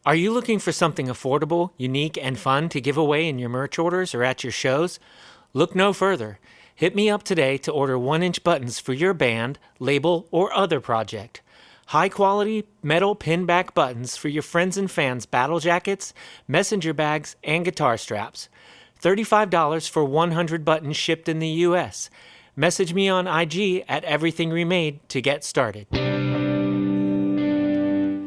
Are you looking for something affordable, unique, and fun to give away in your merch orders or at your shows? Look no further. Hit me up today to order 1-inch buttons for your band, label, or other project. High quality metal pinback buttons for your friends and fans' battle jackets, messenger bags, and guitar straps. $35 for 100 buttons shipped in the US. Message me on IG at Everything Remade to get started.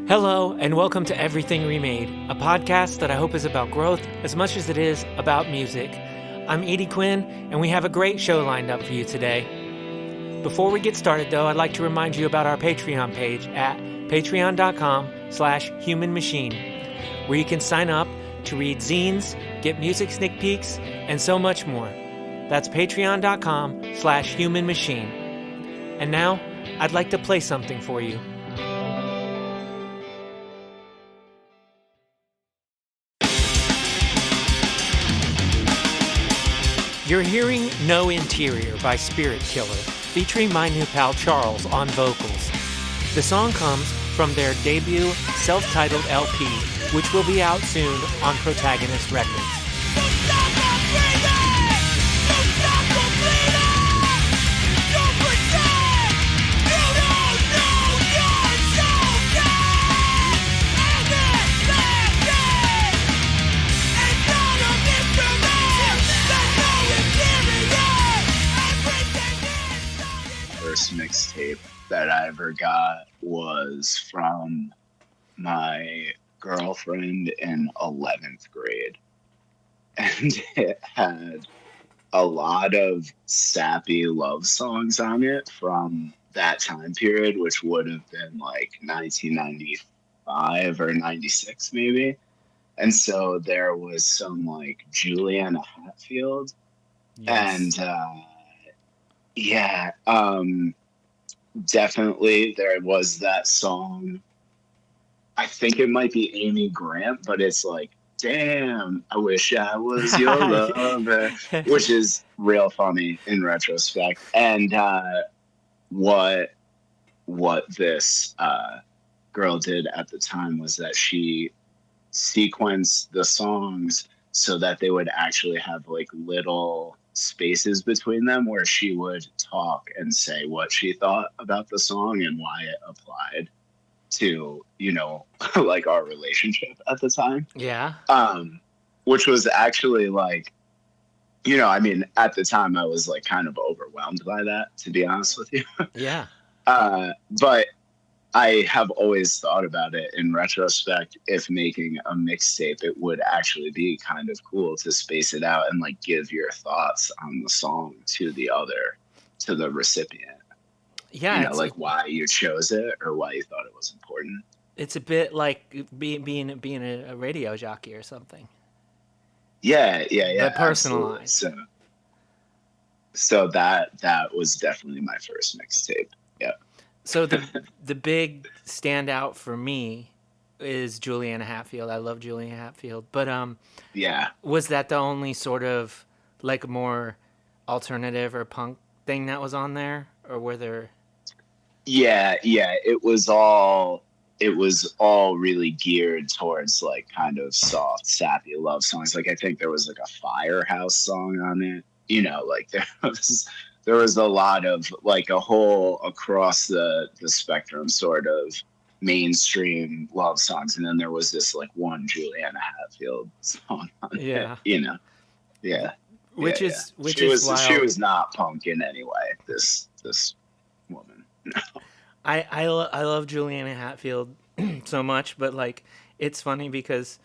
Hello, and welcome to Everything Remade, a podcast that I hope is about growth as much as it is about music. I'm Edie Quinn, and we have a great show lined up for you today. Before we get started, though, I'd like to remind you about our Patreon page at patreon.com/humanmachine, where you can sign up to read zines, get music sneak peeks, and so much more. That's patreon.com/humanmachine. And now, I'd like to play something for you. You're hearing No Interior by Spiritkiller, featuring my new pal Charles on vocals. The song comes from their debut self-titled LP, which will be out soon on Protagonist Records. Mixtape that I ever got was from my girlfriend in 11th grade, and it had a lot of sappy love songs on it from that time period, which would have been like 1995 or 96 maybe. And so there was some like Juliana Hatfield. Yes. And yeah, definitely there was that song. I think it might be Amy Grant, but it's like, damn, I wish I was your lover, which is real funny in retrospect. And what this girl did at the time was that she sequenced the songs so that they would actually have like little spaces between them where she would talk and say what she thought about the song and why it applied to, you know, like our relationship at the time. Yeah. Which was actually like, you know, I mean, at the time I was like kind of overwhelmed by that, to be honest with you. Yeah. But I have always thought about it in retrospect. If making a mixtape, it would actually be kind of cool to space it out and like give your thoughts on the song to the recipient. Yeah. You know, like why you chose it or why you thought it was important. It's a bit like being a radio jockey or something. Yeah. But personalized. So that was definitely my first mixtape. Yeah. So the big standout for me is Juliana Hatfield. I love Juliana Hatfield, but yeah, was that the only sort of like more alternative or punk thing that was on there, or were there? Yeah, it was all really geared towards like kind of soft, sappy love songs. Like I think there was like a Firehouse song on it. You know, like there was a lot of like a whole across the spectrum sort of mainstream love songs, and then there was this like one Juliana Hatfield song on it, you know. Yeah. Which is she was not punk in any way, this woman. No. I love Juliana Hatfield so much, but like it's funny because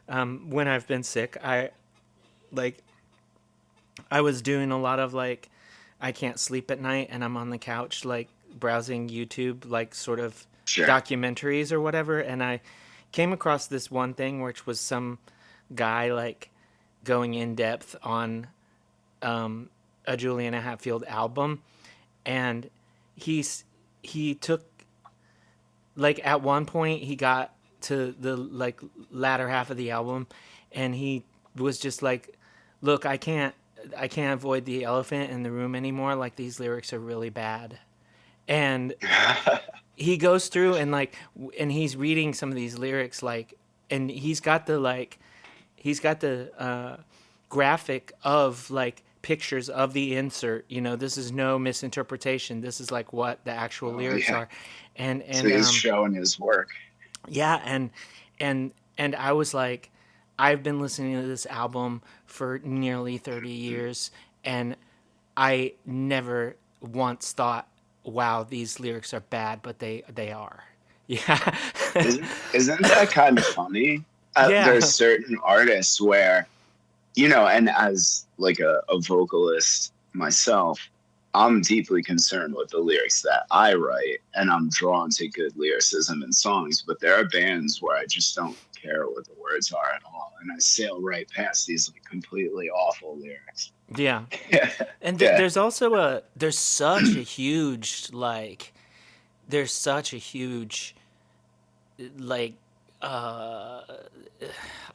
when I've been sick, I was doing a lot of like I can't sleep at night, and I'm on the couch like browsing YouTube, like sort of documentaries or whatever, and I came across this one thing which was some guy like going in depth on a Juliana Hatfield album, and he took like at one point he got to the like latter half of the album, and he was just like, look, I can't avoid the elephant in the room anymore. Like these lyrics are really bad. And he goes through and like, and he's reading some of these lyrics like and he's got the graphic of like pictures of the insert. You know, this is no misinterpretation. This is like what the actual Oh lyrics yeah. are, and So he's showing his work. yeah, and I was like, I've been listening to this album for nearly 30 years, and I never once thought, wow, these lyrics are bad, but they are. Yeah. Isn't that kind of funny? There's Yeah. certain artists where, and as like a vocalist myself, I'm deeply concerned with the lyrics that I write, and I'm drawn to good lyricism in songs. But there are bands where I just don't care what the words are at all, and I sail right past these like completely awful lyrics. Yeah. Yeah, And yeah, there's also there's such a huge like there's such a huge like uh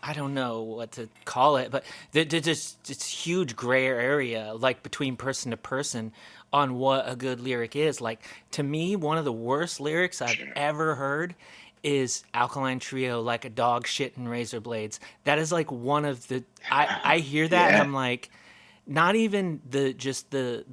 I don't know what to call it, but there's just this huge gray area, like between person to person, on what a good lyric is. Like to me, one of the worst lyrics I've sure. ever heard is Alkaline Trio, like a dog shit in razor blades. That is like one of the I hear that and Yeah. I'm like, not even the just the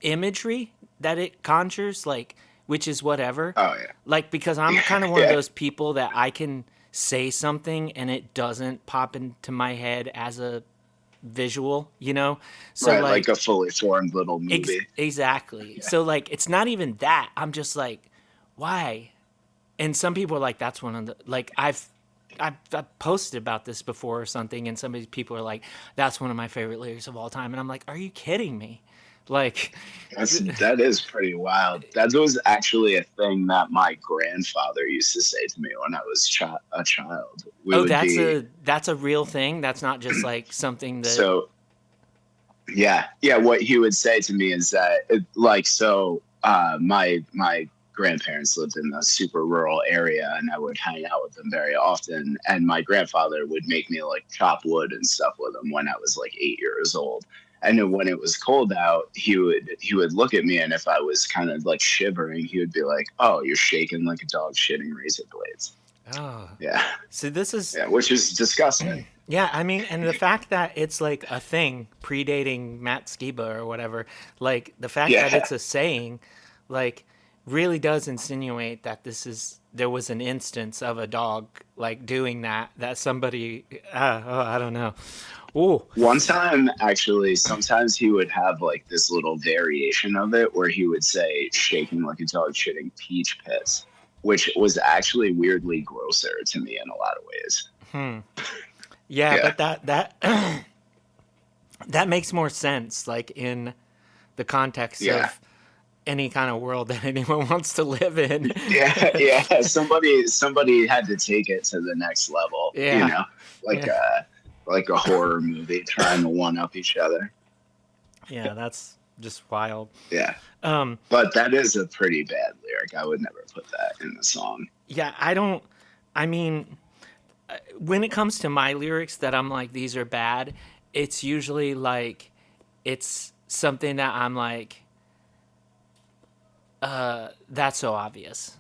imagery that it conjures, like, which is whatever. Oh yeah. Like, because I'm Yeah. kind of one of Yeah. those people that I can say something and it doesn't pop into my head as a visual, you know? So, Right, like like, a fully formed little movie. exactly. So, like, it's not even that. I'm just like, why? And some people are like, that's one of the, like, I've posted about this before or something, and some of these people are like, that's one of my favorite lyrics of all time. And I'm like, are you kidding me? Like, That is pretty wild. That was actually a thing that my grandfather used to say to me when I was a child. We oh, would be that's a real thing. That's not just like something that. so yeah, yeah. What he would say to me is that like so my grandparents lived in a super rural area, and I would hang out with them very often. And my grandfather would make me like chop wood and stuff with him when I was like 8 years old. And then when it was cold out, he would look at me, and if I was kind of like shivering, he would be like, "Oh, you're shaking like a dog shitting razor blades." Oh, Yeah, so this is yeah, which is disgusting. yeah. I mean, and the fact that it's like a thing predating Matt Skiba or whatever, like the fact that Yeah, it's a saying, like really does insinuate that there was an instance of a dog like doing that somebody oh, I don't know. Oh, one time, actually, sometimes he would have like this little variation of it where he would say shaking like a dog shitting peach pits, which was actually weirdly grosser to me in a lot of ways. yeah, Yeah. but that that makes more sense, like in the context Yeah. of any kind of world that anyone wants to live in. Yeah. Yeah. Somebody had to take it to the next level, Yeah, like yeah, like a horror movie trying to one up each other. yeah. That's just wild. Yeah. Um, But that is a pretty bad lyric. I would never put that in the song. yeah, I don't. I mean, when it comes to my lyrics that I'm like these are bad, it's usually like it's something that I'm like that's so obvious.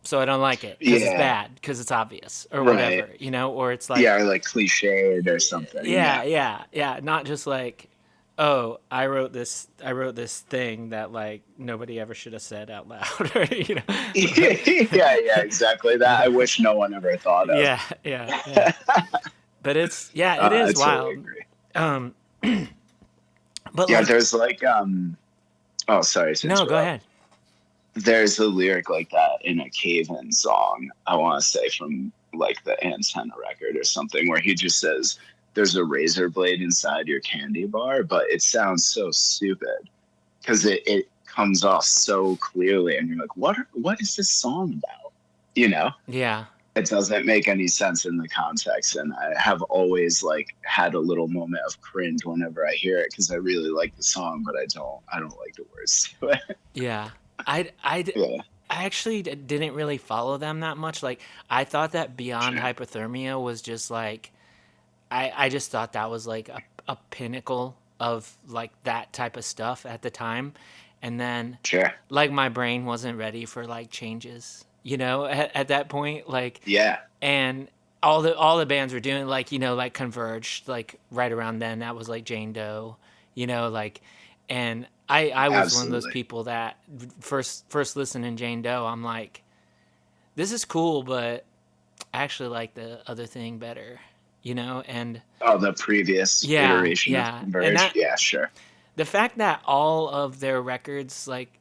So I don't like it because it's Yeah. bad because it's obvious or Right. whatever, you know, or it's like Yeah, or like cliched or something. yeah, Yeah. yeah, yeah, not just like oh, I wrote this thing that like nobody ever should have said out loud or you know. Yeah, yeah, exactly. That I wish no one ever thought of. Yeah, yeah, yeah. But it's yeah, it I is totally wild. agree. Um but Yeah, like there's like oh sorry to no, go interrupt. ahead. There's a lyric like that in a Cave In song, I wanna say from like the Antenna record or something, where he just says there's a razor blade inside your candy bar, but it sounds so stupid because it comes off so clearly and you're like, what is this song about? You know? Yeah. It doesn't make any sense in the context, and I have always like had a little moment of cringe whenever I hear it because I really like the song, but I don't like the words to it. Yeah. I Yeah, I actually didn't really follow them that much. Like I thought that Beyond sure, Hypothermia was just like I just thought that was like a pinnacle of like that type of stuff at the time. And then sure. like my brain wasn't ready for like changes, at that point, like, Yeah, and all the bands were doing, like, like Converge, like right around then. That was like Jane Doe, like, and I was one of those absolutely. people that first listening Jane Doe, I'm like, this is cool, but I actually like the other thing better, and Oh, the previous yeah, iteration of yeah, and Converge. that Yeah, sure. the fact that all of their records, like,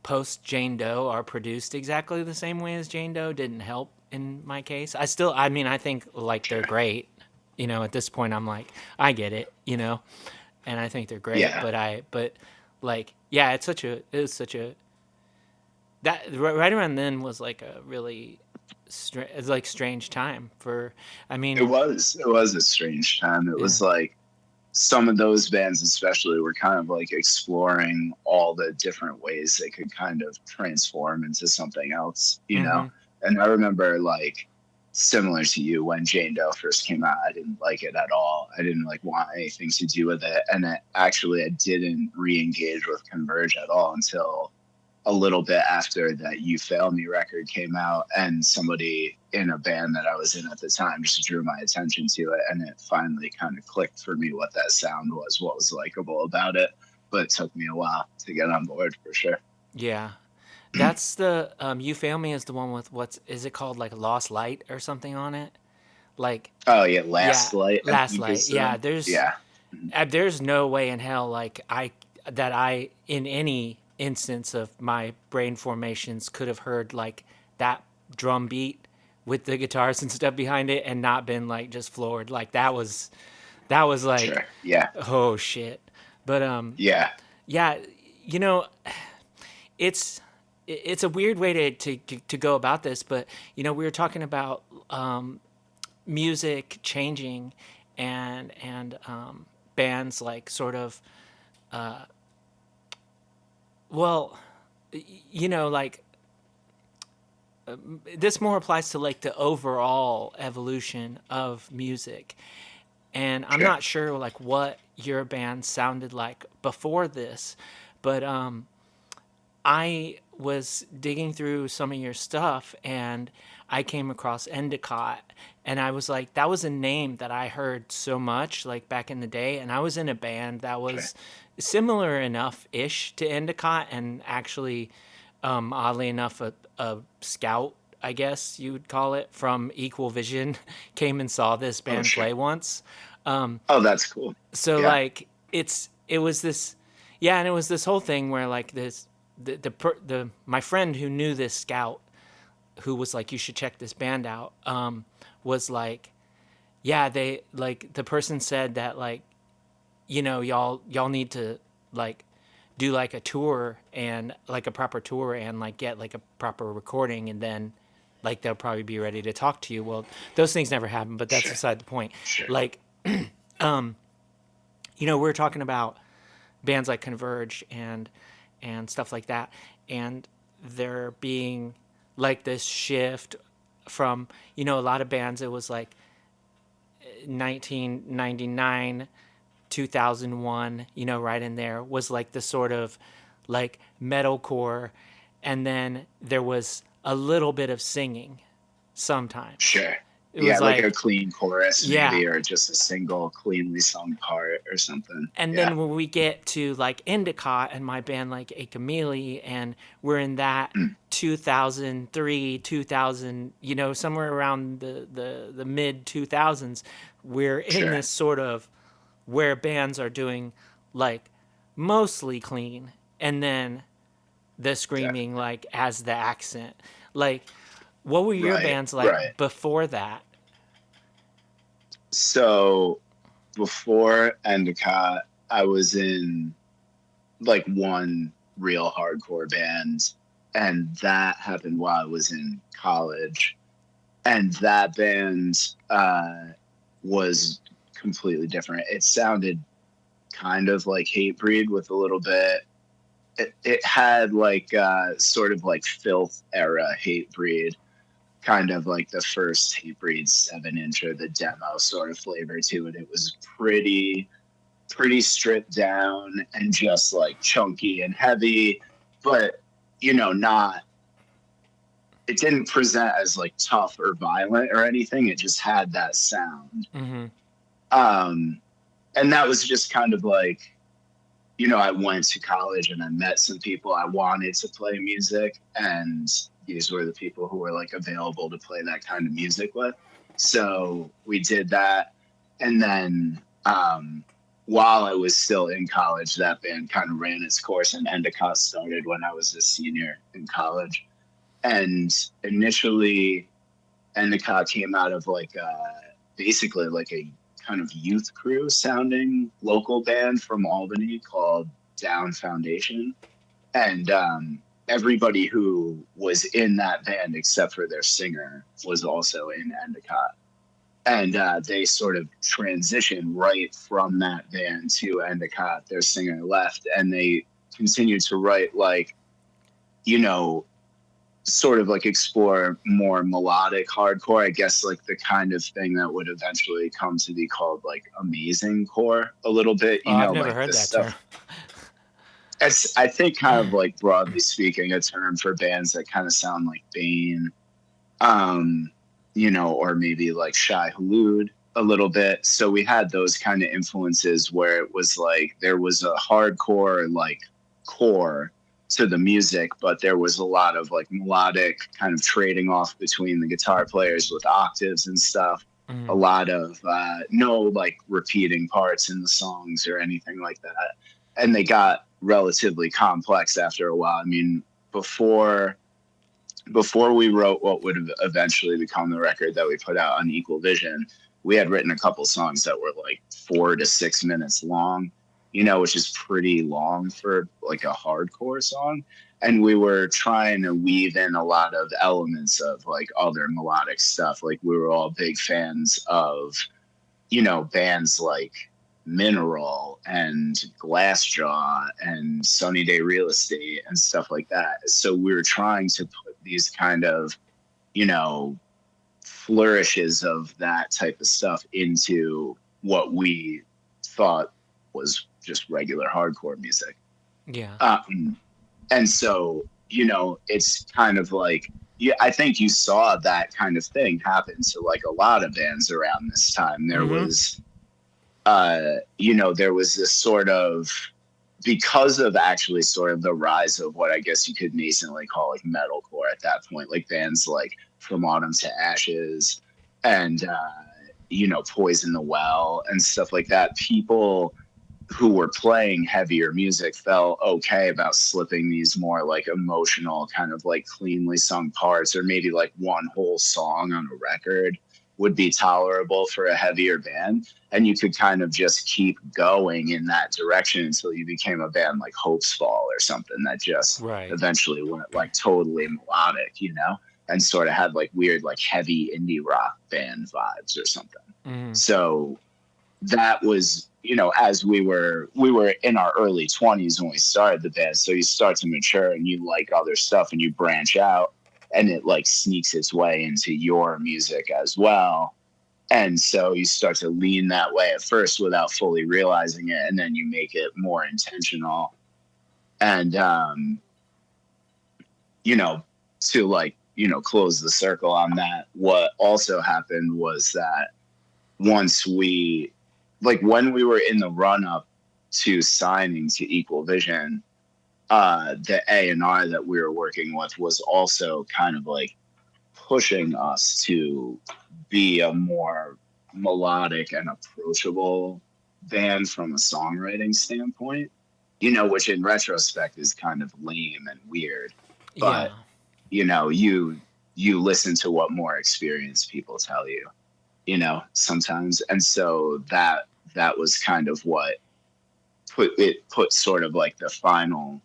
post Jane Doe, are produced exactly the same way as Jane Doe didn't help in my case. I mean, I think, like, they're Sure. great. At this point, I'm like, I get it, and I think they're great. Yeah. But like, yeah, it was such a that right around then was like a really it's like strange time for. I It mean, was. It was a strange time. It yeah, was like some of those bands, especially, were kind of like exploring all the different ways they could kind of transform into something else, you know? mm-hmm, And I remember, like, similar to you, when Jane Doe first came out, I didn't like it at all. I didn't like want anything to do with it. And I didn't re engage with Converge at all until a little bit after that You Fail Me record came out, and somebody in a band that I was in at the time just drew my attention to it, and it finally kind of clicked for me what that sound was, what was likable about it. But it took me a while to get on board for sure. yeah. That's the You Fail Me is the one with, what's is it called, like Lost Light or something on it? Like, Oh yeah, yeah, Last Light I Last think Light. is Yeah, yeah. Mhm. there's no way in hell, like, I in any instance of my brain formations could have heard, like, that drum beat with the guitars and stuff behind it and not been, like, just floored. Like, that was like, Sure. Yeah. oh shit. But Yeah. yeah, you know, it's it's a weird way to go about this, but we were talking about music changing, and bands, like, sort of, well, like, this more applies to, like, the overall evolution of music. And I'm Sure. not sure, like, what your band sounded like before this, but I was digging through some of your stuff, and I came across Endicott, and I was like, that was a name that I heard so much, like, back in the day. And I was in a band that Sure. was similar enough ish to Endicott, and actually, oddly enough, a scout, I guess you would call it, from Equal Vision came and saw this Oh band sure. play once. Oh, that's cool. So, Yeah. like, it was this, yeah, and it was this whole thing where, like, the my friend who knew this scout, who was like, you should check this band out, was like, yeah, they, like, the person said that, like, y'all need to, like, do, like, a tour, and, like, a proper tour, and, like, get, like, a proper recording, and then, like, they'll probably be ready to talk to you. Well, those things never happen, but that's Sure. beside the point. Sure. Like, we were talking about bands like Converge and stuff like that, and there being, like, this shift from, a lot of bands. It was like 1999, 2001, right in there was, like, the sort of, like, metalcore, and then there was a little bit of singing sometimes. Sure. It Yeah, was like a like, clean chorus yeah. maybe, or just a single cleanly sung part or something. And Yeah. then when we get to, like, Endicott and my band, like A Chamele, and we're in that Mm, 2003, 2000, somewhere around the mid 2000s, we're in sure. this sort of, where bands are doing, like, mostly clean, and then the screaming, Definitely. like, as the accent. Like, what were your Right. bands like Right. before that? So before Endicott, I was in like one real hardcore band, and that happened while I was in college. And that band was completely different. It sounded kind of like Hatebreed with a little bit. It had like sort of like Filth era Hatebreed, kind of like the first Hatebreed 7 inch or the demo sort of flavor to it. It was pretty stripped down and just like chunky and heavy, but not it didn't present as like tough or violent or anything. It just had that sound. Mm-hmm. Um, and that was just kind of like, I went to college and I met some people I wanted to play music, and these were the people who were like available to play that kind of music with. So we did that. And then while I was still in college, that band kind of ran its course, and Endicott started when I was a senior in college. And initially, Endicott came out of like basically like a kind of youth crew sounding local band from Albany called Down Foundation. And everybody who was in that band, except for their singer, was also in Endicott. And they sort of transitioned right from that band to Endicott. Their singer left, and they continued to write like, you know, sort of like explore more melodic hardcore, I guess, like the kind of thing that would eventually come to be called like amazing core a little bit, Oh, I've never like heard the that term. stuff. It's, I think, kind of like broadly speaking, a term for bands that kind of sound like Bane, um, or maybe like Shai Hulud a little bit. So we had those kind of influences where it was like there was a hardcore like core to the music, but there was a lot of like melodic kind of trading off between the guitar players with octaves and stuff. A Mm-hmm. lot of no like repeating parts in the songs or anything like that. And they got relatively complex after a while. I mean, before before we wrote what would have eventually become the record that we put out on Equal Vision, we had written a couple songs that were like 4 to 6 minutes long, which is pretty long for like a hardcore song. And we were trying to weave in a lot of elements of like other melodic stuff. Like we were all big fans of, bands like Mineral and Glassjaw and Sunny Day Real Estate and stuff like that. So we were trying to put these kind of, you know, flourishes of that type of stuff into what we thought was just regular hardcore music. Yeah. And so, it's kind of like, yeah, I think you saw that kind of thing happen to like a lot of bands around this time. Mm-hmm. There was this sort of, because of actually sort of the rise of what I guess you could nascently call like metalcore at that point, like bands like From Autumn to Ashes and, Poison the Well and stuff like that. People who were playing heavier music felt okay about slipping these more like emotional kind of like cleanly sung parts, or maybe like one whole song on a record would be tolerable for a heavier band, and you could kind of just keep going in that direction until you became a band like Hope's Fall or something that just Right. eventually went like totally melodic, and sort of had like weird like heavy indie rock band vibes or something. Mm-hmm. So that was, as we were in our early 20s when we started the band, so you start to mature and you like other stuff and you branch out, and it like sneaks its way into your music as well. And so you start to lean that way at first without fully realizing it, and then you make it more intentional. And you know to like, close the circle on that, what also happened was that once we, like when we were in the run up to signing to Equal Vision, the A&R that we were working with was also kind of like pushing us to be a more melodic and approachable band from a songwriting standpoint, which in retrospect is kind of lame and weird. Yeah. But, you listen to what more experienced people tell you, sometimes. And so that was kind of what put sort of like the final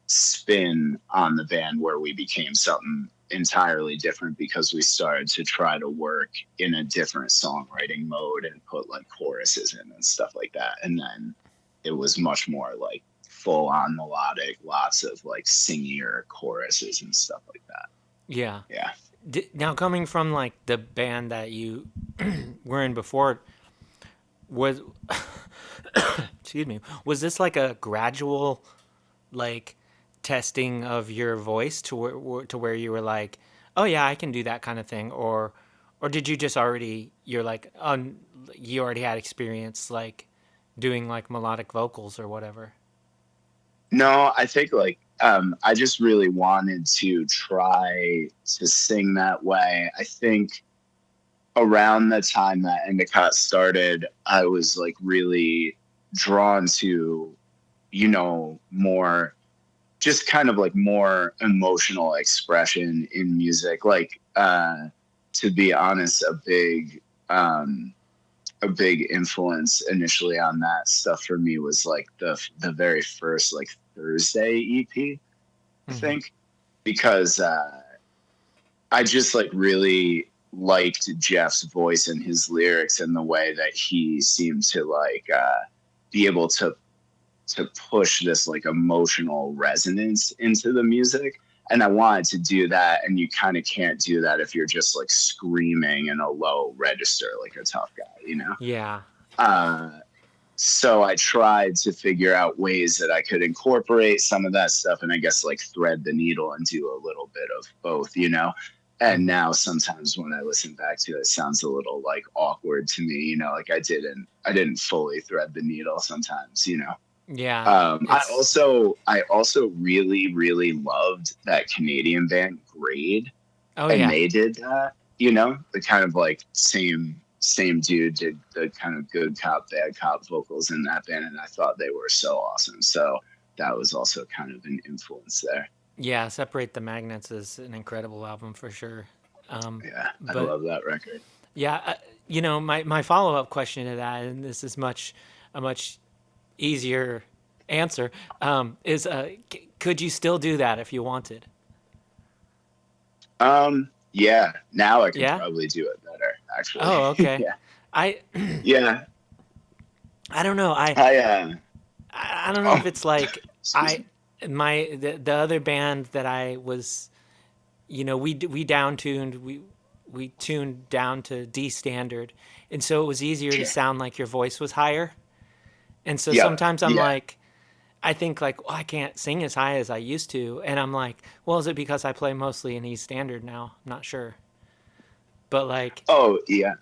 spin on the band, where we became something entirely different because we started to try to work in a different songwriting mode and put like choruses in and stuff like that. And then it was much more like full on melodic, lots of like singier choruses and stuff like that. Yeah. Yeah. Now, coming from like the band that you were in before, was excuse me, was this like a gradual like testing of your voice to where you were like, oh yeah, I can do that kind of thing, or did you just already you're like you already had experience like doing like melodic vocals or whatever? No, I think like I just really wanted to try to sing that way. I think around the time that Endicott started, I was like really drawn to, more just kind of like more emotional expression in music. Like to be honest, um a big influence initially on that stuff for me was like the very first like Thursday EP, I Mm-hmm. think, because I just like really liked Jeff's voice and his lyrics and the way that he seemed to like be able to push this like emotional resonance into the music. And I wanted to do that, and you kind of can't do that if you're just like screaming in a low register like a tough guy. Yeah. Uh, so I tried to figure out ways that I could incorporate some of that stuff and I guess like thread the needle and do a little bit of both. And Mm-hmm. now sometimes when I listen back to it, it sounds a little like awkward to me, like I didn't fully thread the needle sometimes. Yeah. It's I also really, really loved that Canadian band Grade, oh and yeah. they did that. The kind of like same dude did the kind of good cop, bad cop vocals in that band, and I thought they were so awesome. So that was also kind of an influence there. Yeah, Separate the Magnets is an incredible album for sure. Yeah, I But love that record. yeah, my follow up question to that, and this is a much easier answer, is could you still do that if you wanted? Yeah, now I can Yeah. probably do it better, actually. Oh, okay. Yeah, I yeah. I don't know. I I don't know if oh, it's like excuse I me. the other band that I was, we down tuned we tuned down to D standard, and so it was easier to Sure. sound like your voice was higher. And so Yep. sometimes I'm Yeah. like, I think like, oh, I can't sing as high as I used to, and I'm like, well, is it because I play mostly in E standard now? I'm not sure, but like, Oh, yeah.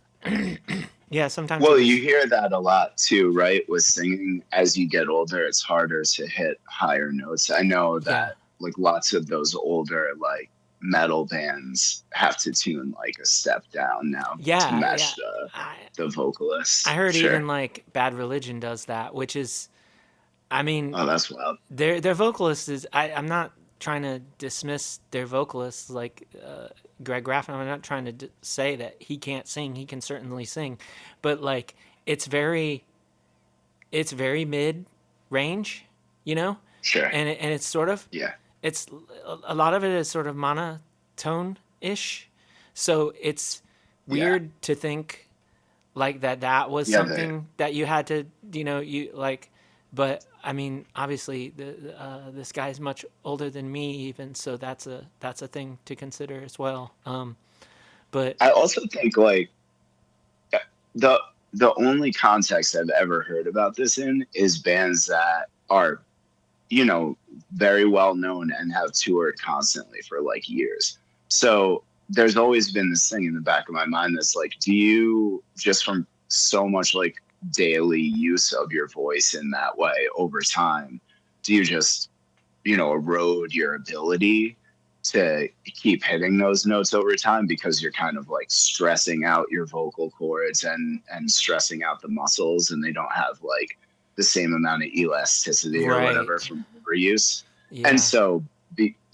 yeah, sometimes it Well, you was, hear that a lot too, right? With singing, as you get older, it's harder to hit higher notes. I know yeah, that like lots of those older like metal bands have to tune like a step down now to yeah. match the I the I vocalist. heard Sure. even like Bad Religion does that, which is, I mean, Oh, that's wild. their vocalist is. I'm not trying to dismiss their vocalist like Greg Graffin. I'm not trying to say that he can't sing. He can certainly sing, but like it's very mid range, you know, Sure. and it's sort of Yeah. it's a lot of it is sort of monotone ish, so it's Yeah. weird to think like that was Yeah. They, something that you had to you like, but I mean obviously this guy's much older than me even, so that's a thing to consider as well, but I also think like the the only context I've ever heard about this in is bands that are very well known and have toured constantly for like years. So there's always been this thing in the back of my mind that's like, do you just from so much like daily use of your voice in that way over time, do you just, erode your ability to keep hitting those notes over time because you're kind of like stressing out your vocal cords and stressing out the muscles and they don't have like the same amount of elasticity or whatever right, from overuse. And yeah, so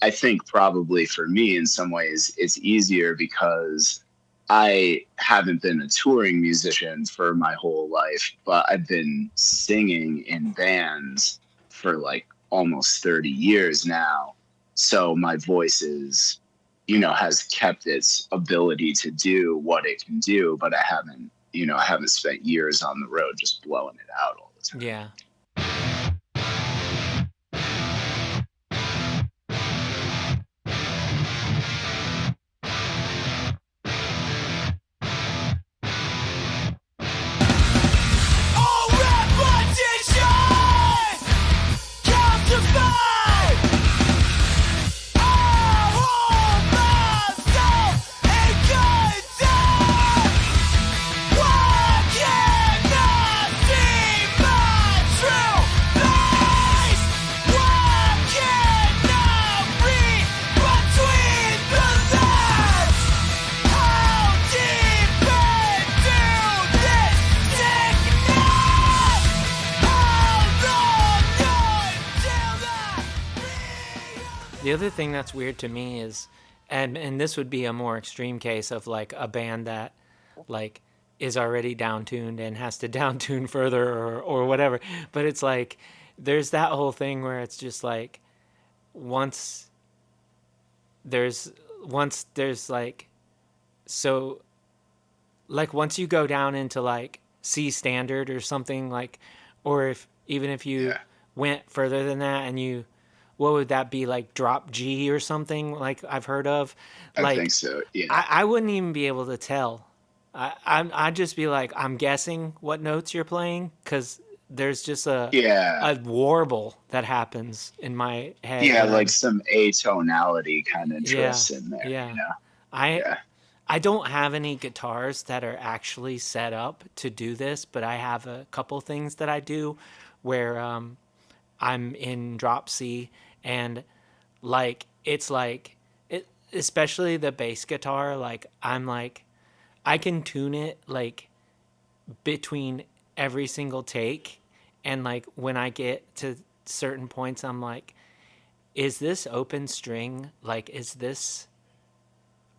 I think probably for me in some ways it's easier because I haven't been a touring musician for my whole life, but I've been singing in bands for like almost 30 years now. So my voice has kept its ability to do what it can do, but I haven't spent years on the road just blowing it out all the time. yeah. All repetition comes to fight. I hold myself. The other thing that's weird to me is, and this would be a more extreme case of like a band that like is already down tuned and has to down tune further or whatever. But it's like there's that whole thing where it's just like once there's once there's like so like once you go down into like C standard or something like, or if even if you Yeah, went further than that and you, what would that be, like drop G or something like I've heard of, I think like so. Yeah, I wouldn't even be able to tell. I'd just be like, I'm guessing what notes you're playing because there's just yeah, a warble that happens in my head yeah. when Like I'm, some atonality kind of yeah, drifts in there. yeah. I Yeah, I don't have any guitars that are actually set up to do this, but I have a couple things that I do where I'm in drop C and like it's like it, especially the bass guitar, like I'm like I can tune it like between every single take, and like when I get to certain points I'm like, is this open string, like is this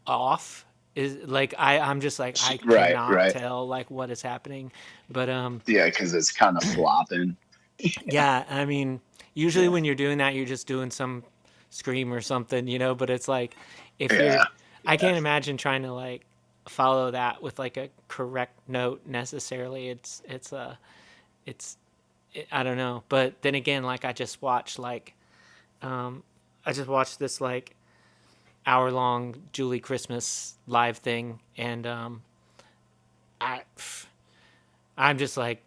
off, is like I'm just like I right, cannot right. tell like what is happening. But Yeah, because it's kind of flopping. yeah, I mean usually Yeah, when you're doing that you're just doing some scream or something, but it's like if you're, yeah, I yeah. can't imagine trying to like follow that with like a correct note necessarily. It's I don't know. But then again, like um I just watched this like hour long Julie Christmas live thing, and I I'm just like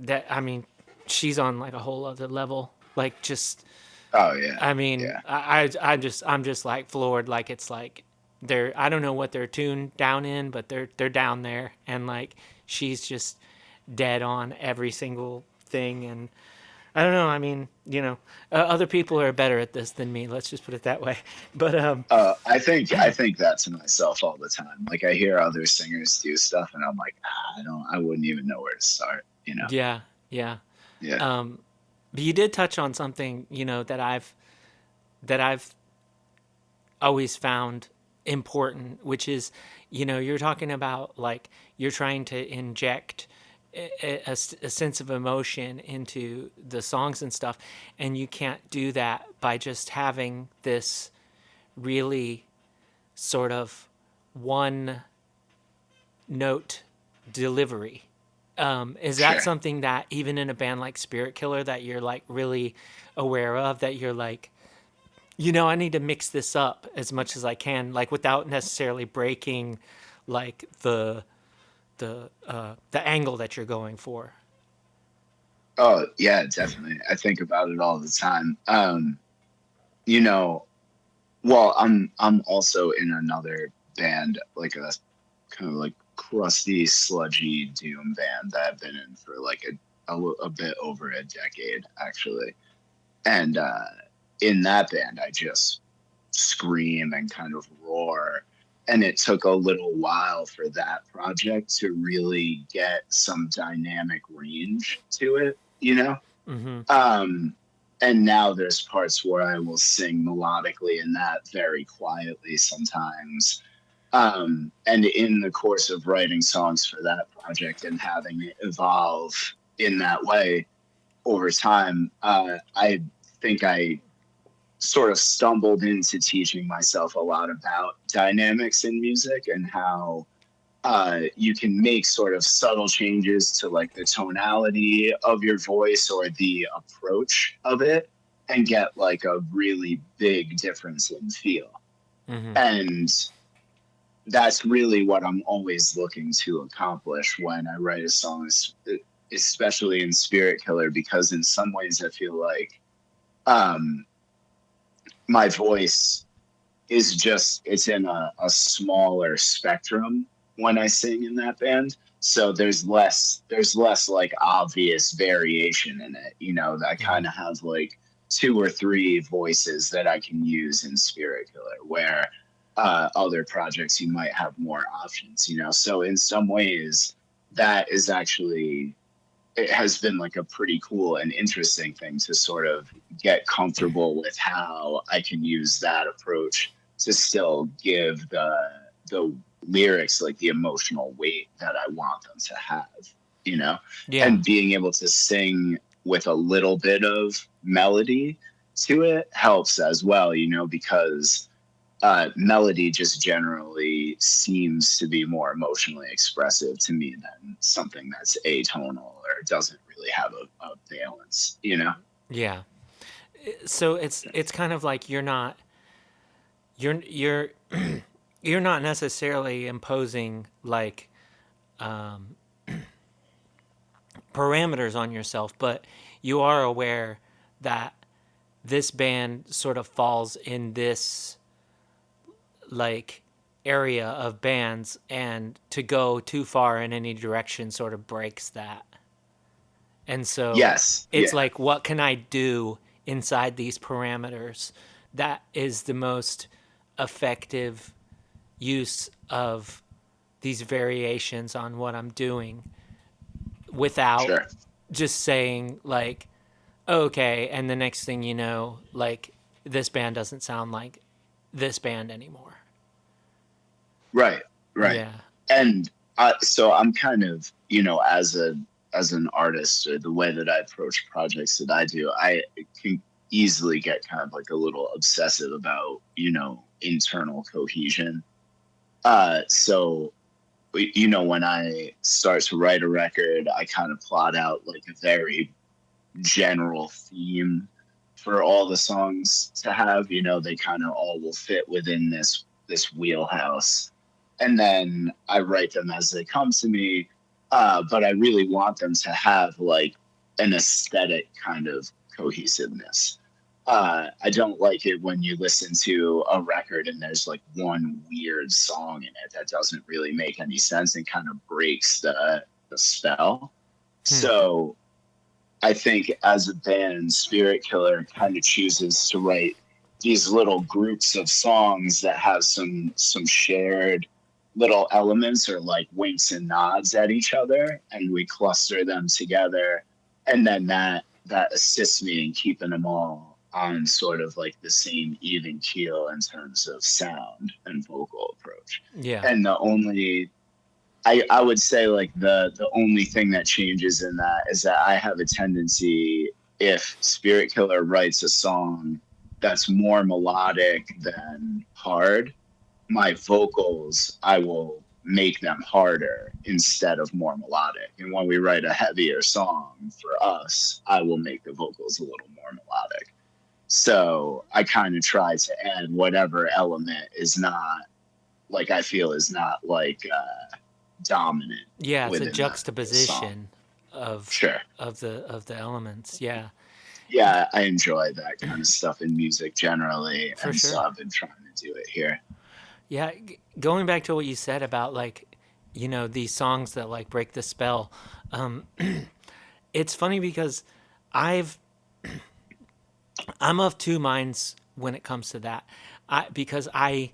that. I mean, she's on like a whole other level. Like just, Oh yeah, I mean, yeah. I'm just like floored. Like it's like they're, I don't know what they're tuned down in, but they're down there, and like she's just dead on every single thing. And I don't know. I mean, other people are better at this than me. Let's just put it that way. But I think that to myself all the time. Like I hear other singers do stuff, and I'm like, I wouldn't even know where to start. yeah, yeah. Yeah, Um, but you did touch on something, that I've always found important, which is, you're talking about like you're trying to inject a sense of emotion into the songs and stuff, and you can't do that by just having this really sort of one note delivery. Is that sure. something that even in a band like Spiritkiller that you're like really aware of, that you're like, I need to mix this up as much as I can, like without necessarily breaking like the angle that you're going for. Oh yeah, definitely. I think about it all the time. You know, well, I'm also in another band, like a kind of like crusty, sludgy doom band that I've been in for like a bit over a decade, actually. And in that band, I just scream and kind of roar. And it took a little while for that project to really get some dynamic range to it. Mm-hmm. Um, and now there's parts where I will sing melodically in that very quietly sometimes. And in the course of writing songs for that project and having it evolve in that way over time, I think I sort of stumbled into teaching myself a lot about dynamics in music and how you can make sort of subtle changes to like the tonality of your voice or the approach of it and get like a really big difference in feel. Mm-hmm. And that's really what I'm always looking to accomplish when I write a song, especially in Spiritkiller, because in some ways I feel like um, my voice is just it's in a smaller spectrum when I sing in that band. So there's less like obvious variation in it. I Mm-hmm. kind of have like two or three voices that I can use in Spirit Killer, where other projects you might have more options. So in some ways that is actually it has been like a pretty cool and interesting thing to sort of get comfortable with how I can use that approach to still give the lyrics like the emotional weight that I want them to have, you know, Yeah. and being able to sing with a little bit of melody to it helps as well, you know, because melody just generally seems to be more emotionally expressive to me than something that's atonal or doesn't really have a valence, you know? Yeah. So it's kind of like you're you're not necessarily imposing like parameters on yourself, but you are aware that this band sort of falls in this like area of bands, and to go too far in any direction sort of breaks that. And so Yes. it's Yeah. like, what can I do inside these parameters that is the most effective use of these variations on what I'm doing without Sure. just saying like, okay, and the next thing you know, like this band doesn't sound like this band anymore. Right. Right. Yeah. And so I'm kind of, you know, as an artist, or the way that I approach projects that I do, I can easily get kind of like a little obsessive about, you know, internal cohesion. So you know, when I start to write a record, I kind of plot out like a very general theme for all the songs to have. You know, they kind of all will fit within this wheelhouse, and then I write them as they come to me. But I really want them to have like an aesthetic kind of cohesiveness. I don't like it when you listen to a record and there's like one weird song in it that doesn't really make any sense and kind of breaks the spell. Hmm. So I think as a band, Spiritkiller kind of chooses to write these little groups of songs that have some shared little elements or like winks and nods at each other, and we cluster them together, and then that assists me in keeping them all on sort of like the same even keel in terms of sound and vocal approach. Yeah. And the only I would say like the only thing that changes in that is that I have a tendency, if Spiritkiller writes a song that's more melodic than hard, my vocals, I will make them harder instead of more melodic. And when we write a heavier song for us, I will make the vocals a little more melodic. So I kind of try to add whatever element is not like I feel is not like dominant Yeah, it's a within the song. juxtaposition of Sure. of the elements. Yeah. Yeah, I enjoy that kind of stuff in music generally, For and so sure. I've been trying to do it here. Yeah, going back to what you said about like, you know, these songs that like break the spell. Um, it's funny because I've I'm of two minds when it comes to that. Because I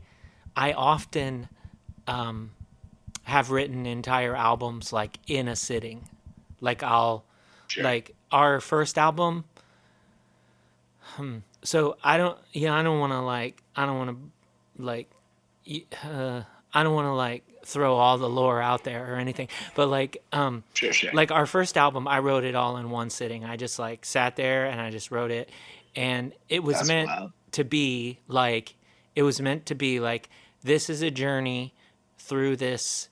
often have written entire albums like in a sitting. Like I'll Sure. like our first album. So I don't want to like I don't want to like I don't want to like throw all the lore out there or anything, but Sure. Sure. like our first album, I wrote it all in one sitting. I just like sat there and I just wrote it, and it was That's meant wild. to be like it was meant to be like this is a journey through this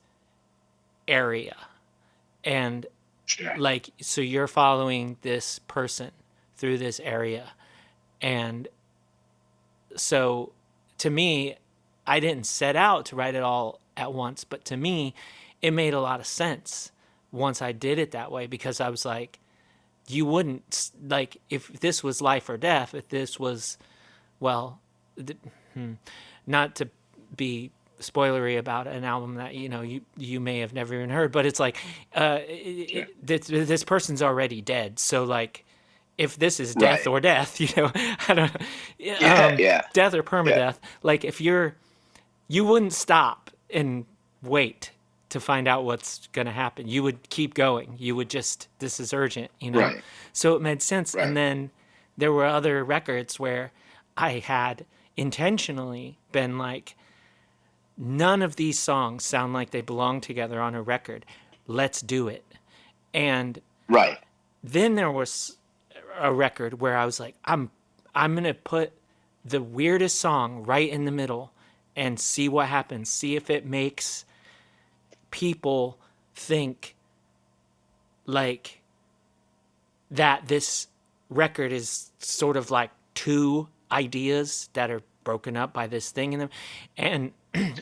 area, and Sure. like so you're following this person through this area, and so to me, I didn't set out to write it all at once, but to me, it made a lot of sense once I did it that way, because I was like, you wouldn't like if this was life or death, if this was well, not to be spoilery about an album that you know you may have never even heard, but it's like Sure. this person's already dead, so like if this is death Right. or death, you know, I don't Yeah. Yeah. death or Yeah. permadeath, like if you wouldn't stop and wait to find out what's going to happen. You would keep going. You would just, this is urgent, you know? Right. So it made sense. And Right. then there were other records where I had intentionally been like, none of these songs sound like they belong together on a record. Let's do it. And Right. then there was a record where I was like, I'm going to put the weirdest song right in the middle and see what happens. See if it makes people think like that this record is sort of like two ideas that are broken up by this thing in them. And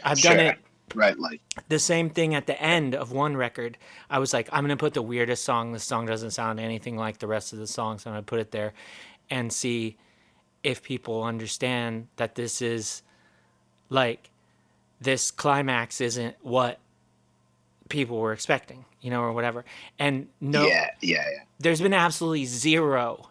I've done Sure. it Right. Like, the same thing at the end of one record. I was like, I'm going to put the weirdest song. This song doesn't sound anything like the rest of the songs. I'm going to put it there and see if people understand that this is like, this climax isn't what people were expecting, you know, or whatever. And no, yeah. Yeah. Yeah. there's been absolutely zero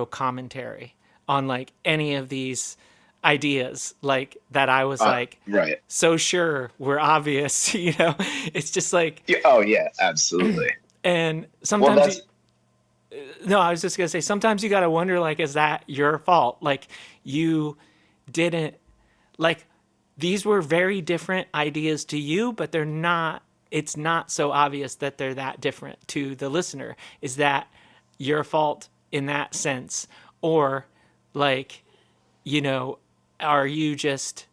commentary on like any of these ideas like that. I was like, Right. so sure, we're obvious, you know. It's just like, Yeah. Oh, yeah. Absolutely. and Well, sometimes that's no, I was just gonna say, sometimes you gotta wonder, like, is that your fault? Like, you didn't, like, these were very different ideas to you, but they're not, it's not so obvious that they're that different to the listener. Is that your fault in that sense? Or, like, you know, are you just,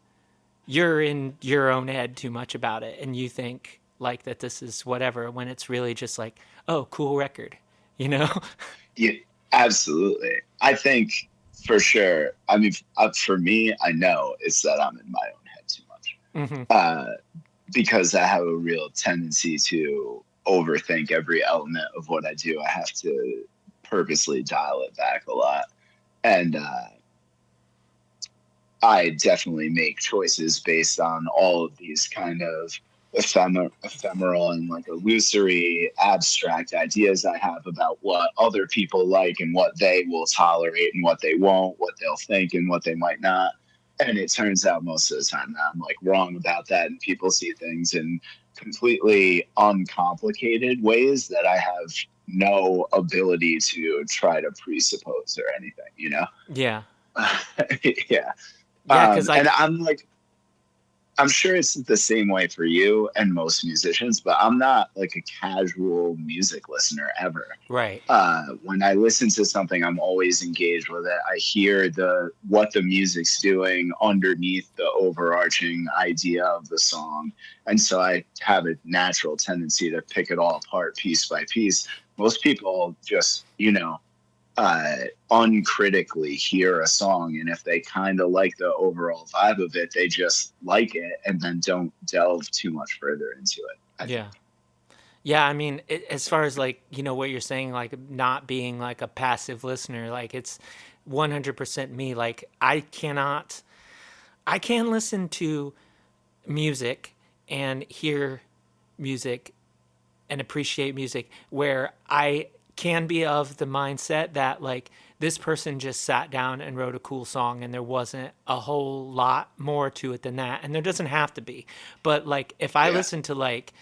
you're in your own head too much about it and you think, like, that this is whatever when it's really just like, oh, cool record, you know? Yeah, absolutely. I think for sure. I mean, for me, I know it's that I'm in my own head too much, Hmm. uh, because I have a real tendency to overthink every element of what I do. I have to purposely dial it back a lot, and I definitely make choices based on all of these kind of ephemeral and like illusory abstract ideas I have about what other people like and what they will tolerate and what they won't, what they'll think and what they might not. And it turns out most of the time that I'm like wrong about that, and people see things in completely uncomplicated ways that I have no ability to try to presuppose or anything, you know? Yeah. Yeah. Yeah, because And like, I'm like, I'm sure it's the same way for you and most musicians, but I'm not like a casual music listener ever. right. When I listen to something, I'm always engaged with it. I hear the what the music's doing underneath the overarching idea of the song, and so I have a natural tendency to pick it all apart piece by piece. Most people just, uncritically hear a song, and if they kind of like the overall vibe of it, they just like it and then don't delve too much further into it, I think. Yeah. Yeah, I mean, as far as like, you know, what you're saying, like not being like a passive listener, like it's 100% me. Like I can listen to music and hear music and appreciate music where I can be of the mindset that like this person just sat down and wrote a cool song and there wasn't a whole lot more to it than that. And there doesn't have to be. But like if I Yeah. listen to like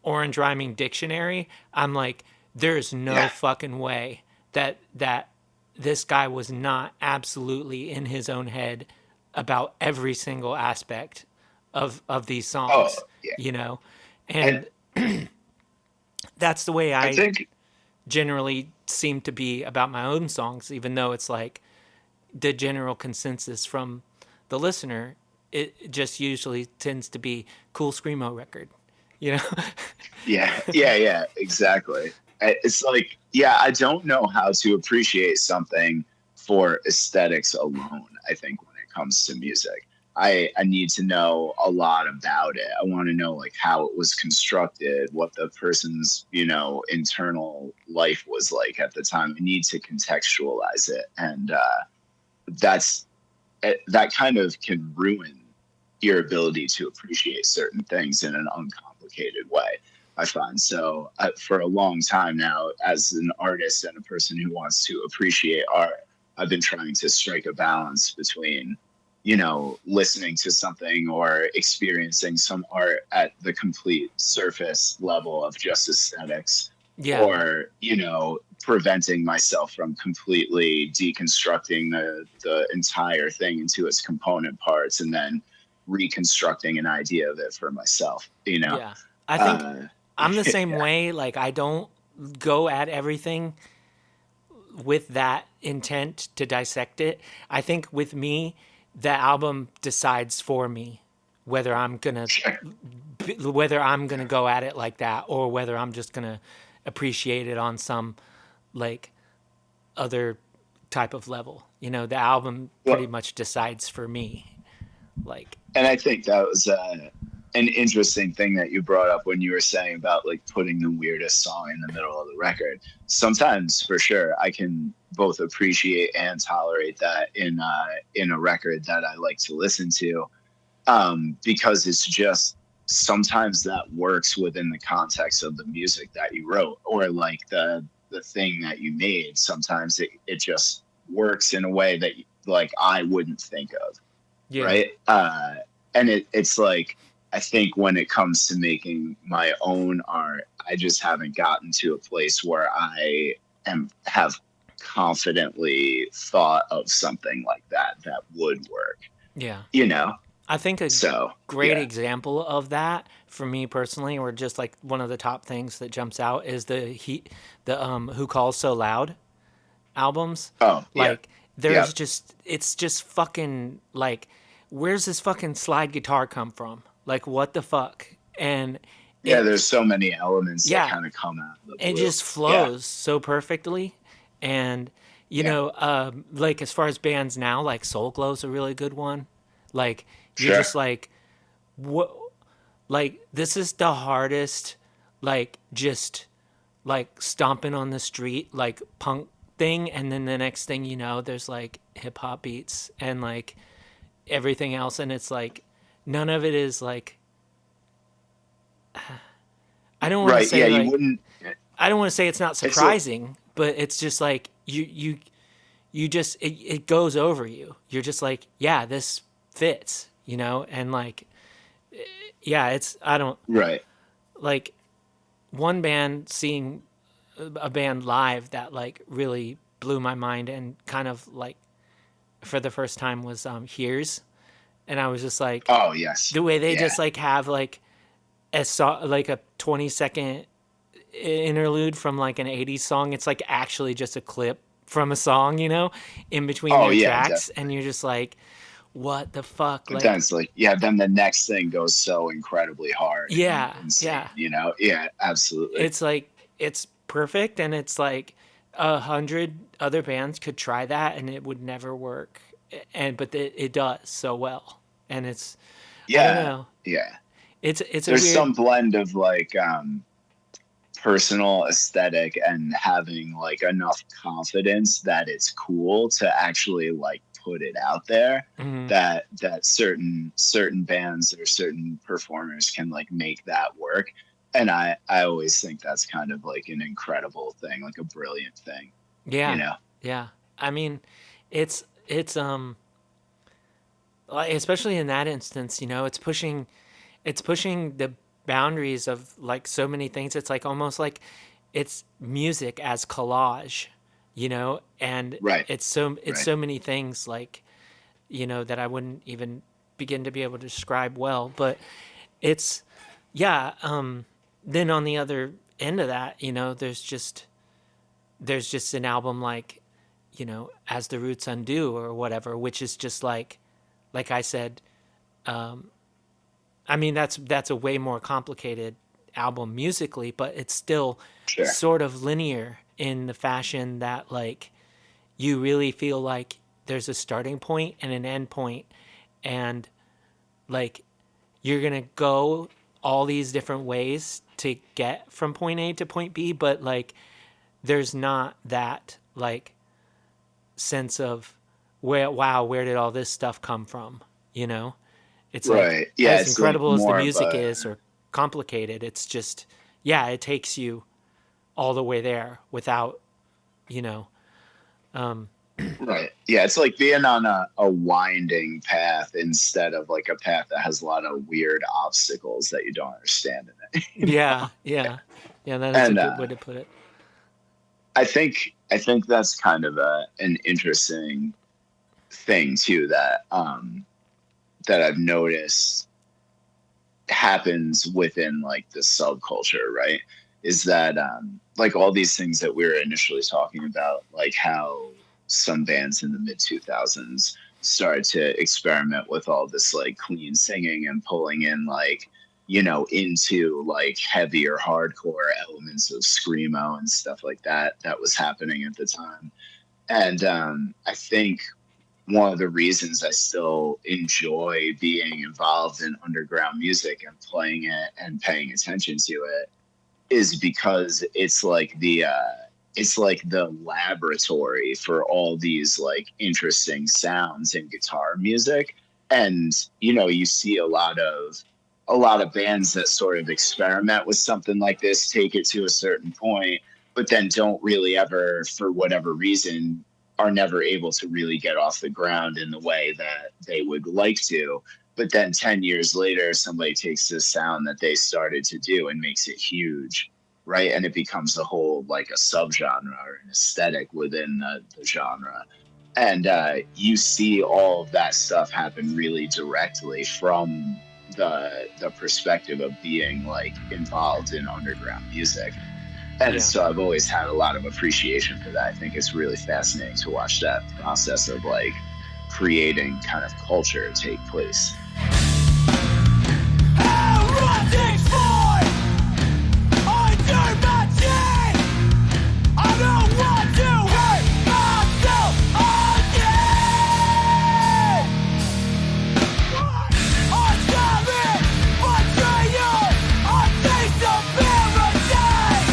Orange Rhyming Dictionary, I'm like, there's no Yeah. fucking way that this guy was not absolutely in his own head about every single aspect of these Oh, songs, yeah. you know? And And that's the way I I think, generally seem to be about my own songs, even though it's like the general consensus from the listener, it just usually tends to be cool screamo record, you know? yeah, yeah, yeah, exactly. It's like, yeah, I don't know how to appreciate something for aesthetics alone, I think, when it comes to music. I need to know a lot about it. I want to know like how it was constructed, what the person's, internal life was like at the time. I need to contextualize it. And that's that kind of can ruin your ability to appreciate certain things in an uncomplicated way, I find. So for a long time now, as an artist and a person who wants to appreciate art, I've been trying to strike a balance between listening to something or experiencing some art at the complete surface level of just aesthetics, Yeah. or, preventing myself from completely deconstructing the entire thing into its component parts and then reconstructing an idea of it for myself. Yeah. I think Uh, I'm the same yeah, way. Like, I don't go at everything with that intent to dissect it. I think with me, the album decides for me whether I'm gonna whether I'm gonna go at it like that, or whether I'm just gonna appreciate it on some like other type of level. The album pretty well, much decides for me. Like, and I think that was an interesting thing that you brought up when you were saying about like putting the weirdest song in the middle of the record. Sometimes, for sure, I can both appreciate and tolerate that in a record that I like to listen to, because it's just sometimes that works within the context of the music that you wrote, or like the thing that you made. Sometimes it just works in a way that like I wouldn't think of, yeah, right? And it's like, I think when it comes to making my own art, I just haven't gotten to a place where I have confidently thought of something like that would work, yeah. you know? I think a So great yeah. example of that for me personally, or just like one of the top things that jumps out, is the Who Calls So Loud albums. Oh yeah. Like, Yeah. it's just fucking like, where's this fucking slide guitar come from? Like, what the fuck? And Yeah. it, There's so many elements that yeah, kind of come out of the it blue. just Yeah. flows so perfectly. And Yeah. like, as far as bands now, like Soul Glow's a really good one. Like, you're Sure. just like, what? Like, this is the hardest, like, just like stomping on the street, like punk thing, and then the next thing you know, there's like hip hop beats and like everything else, and it's like none of it is like, I don't want to Right. Yeah. say You like, wouldn't. I don't want to say it's not It's a surprising, but it's just like you just, it goes over you. You're just like, yeah, this fits, and like, yeah, it's, I don't right. like, one band, seeing a band live that like really blew my mind and kind of like for the first time was Here's, and I was just like, Oh yes. the way they Yeah. just like have like like a 20-second interlude from like an 80s song. It's like actually just a clip from a song, in between Oh their yeah. tracks, and Definitely. you're just like, what the fuck? But then Like, it's like, yeah, then the next thing goes so incredibly hard and yeah, insane, yeah. Yeah, absolutely. It's like, it's perfect, and it's like 100 other bands could try that and it would never work, and but it does so well, and it's, I don't Yeah, know, yeah. it's a There's weird, some blend of like personal aesthetic and having like enough confidence that it's cool to actually like put it out there, mm, that certain bands or certain performers can like make that work. And I always think that's kind of like an incredible thing, like a brilliant thing, you yeah, know? yeah. I mean, it's like, especially in that instance, it's pushing the boundaries of like so many things. It's like almost like it's music as collage, and Right, it's right. so many things, like, that I wouldn't even begin to be able to describe well. But it's, yeah. Then on the other end of that, there's just an album like, As the Roots Undo or whatever, which is just like I said, I mean, that's a way more complicated album musically, but it's still Sure. sort of linear in the fashion that like you really feel like there's a starting point and an end point, and like you're gonna go all these different ways to get from point A to point B, but like there's not that like sense of, where did all this stuff come from, you know? It's like, Right. Yeah, as it's like incredible as the more of music a is, or complicated, it's just, yeah, it takes you all the way there without, you know, Right. Yeah, it's like being on a winding path instead of like a path that has a lot of weird obstacles that you don't understand in it. You know? Yeah, yeah, yeah. That is a And good way to put it. I think that's kind of an interesting thing too that I've noticed happens within like the subculture, right? Is that like all these things that we were initially talking about, like how some bands in the mid 2000s started to experiment with all this like clean singing and pulling in like, into like heavier hardcore elements of screamo and stuff like that that was happening at the time. And I think one of the reasons I still enjoy being involved in underground music and playing it and paying attention to it is because it's like the laboratory for all these like interesting sounds in guitar music. And you see a lot of bands that sort of experiment with something like this, take it to a certain point, but then don't really ever, for whatever reason, are never able to really get off the ground in the way that they would like to. But then 10 years later, somebody takes this sound that they started to do and makes it huge, right? And it becomes a whole like a subgenre or an aesthetic within the genre. And you see all of that stuff happen really directly from the perspective of being like involved in underground music. And Yeah. so I've always had a lot of appreciation for that. I think it's really fascinating to watch that process of like creating kind of culture take place. Erotic boy, under my chin. I don't want to hurt myself again. I'm sorry, betrayal. I taste of paradise.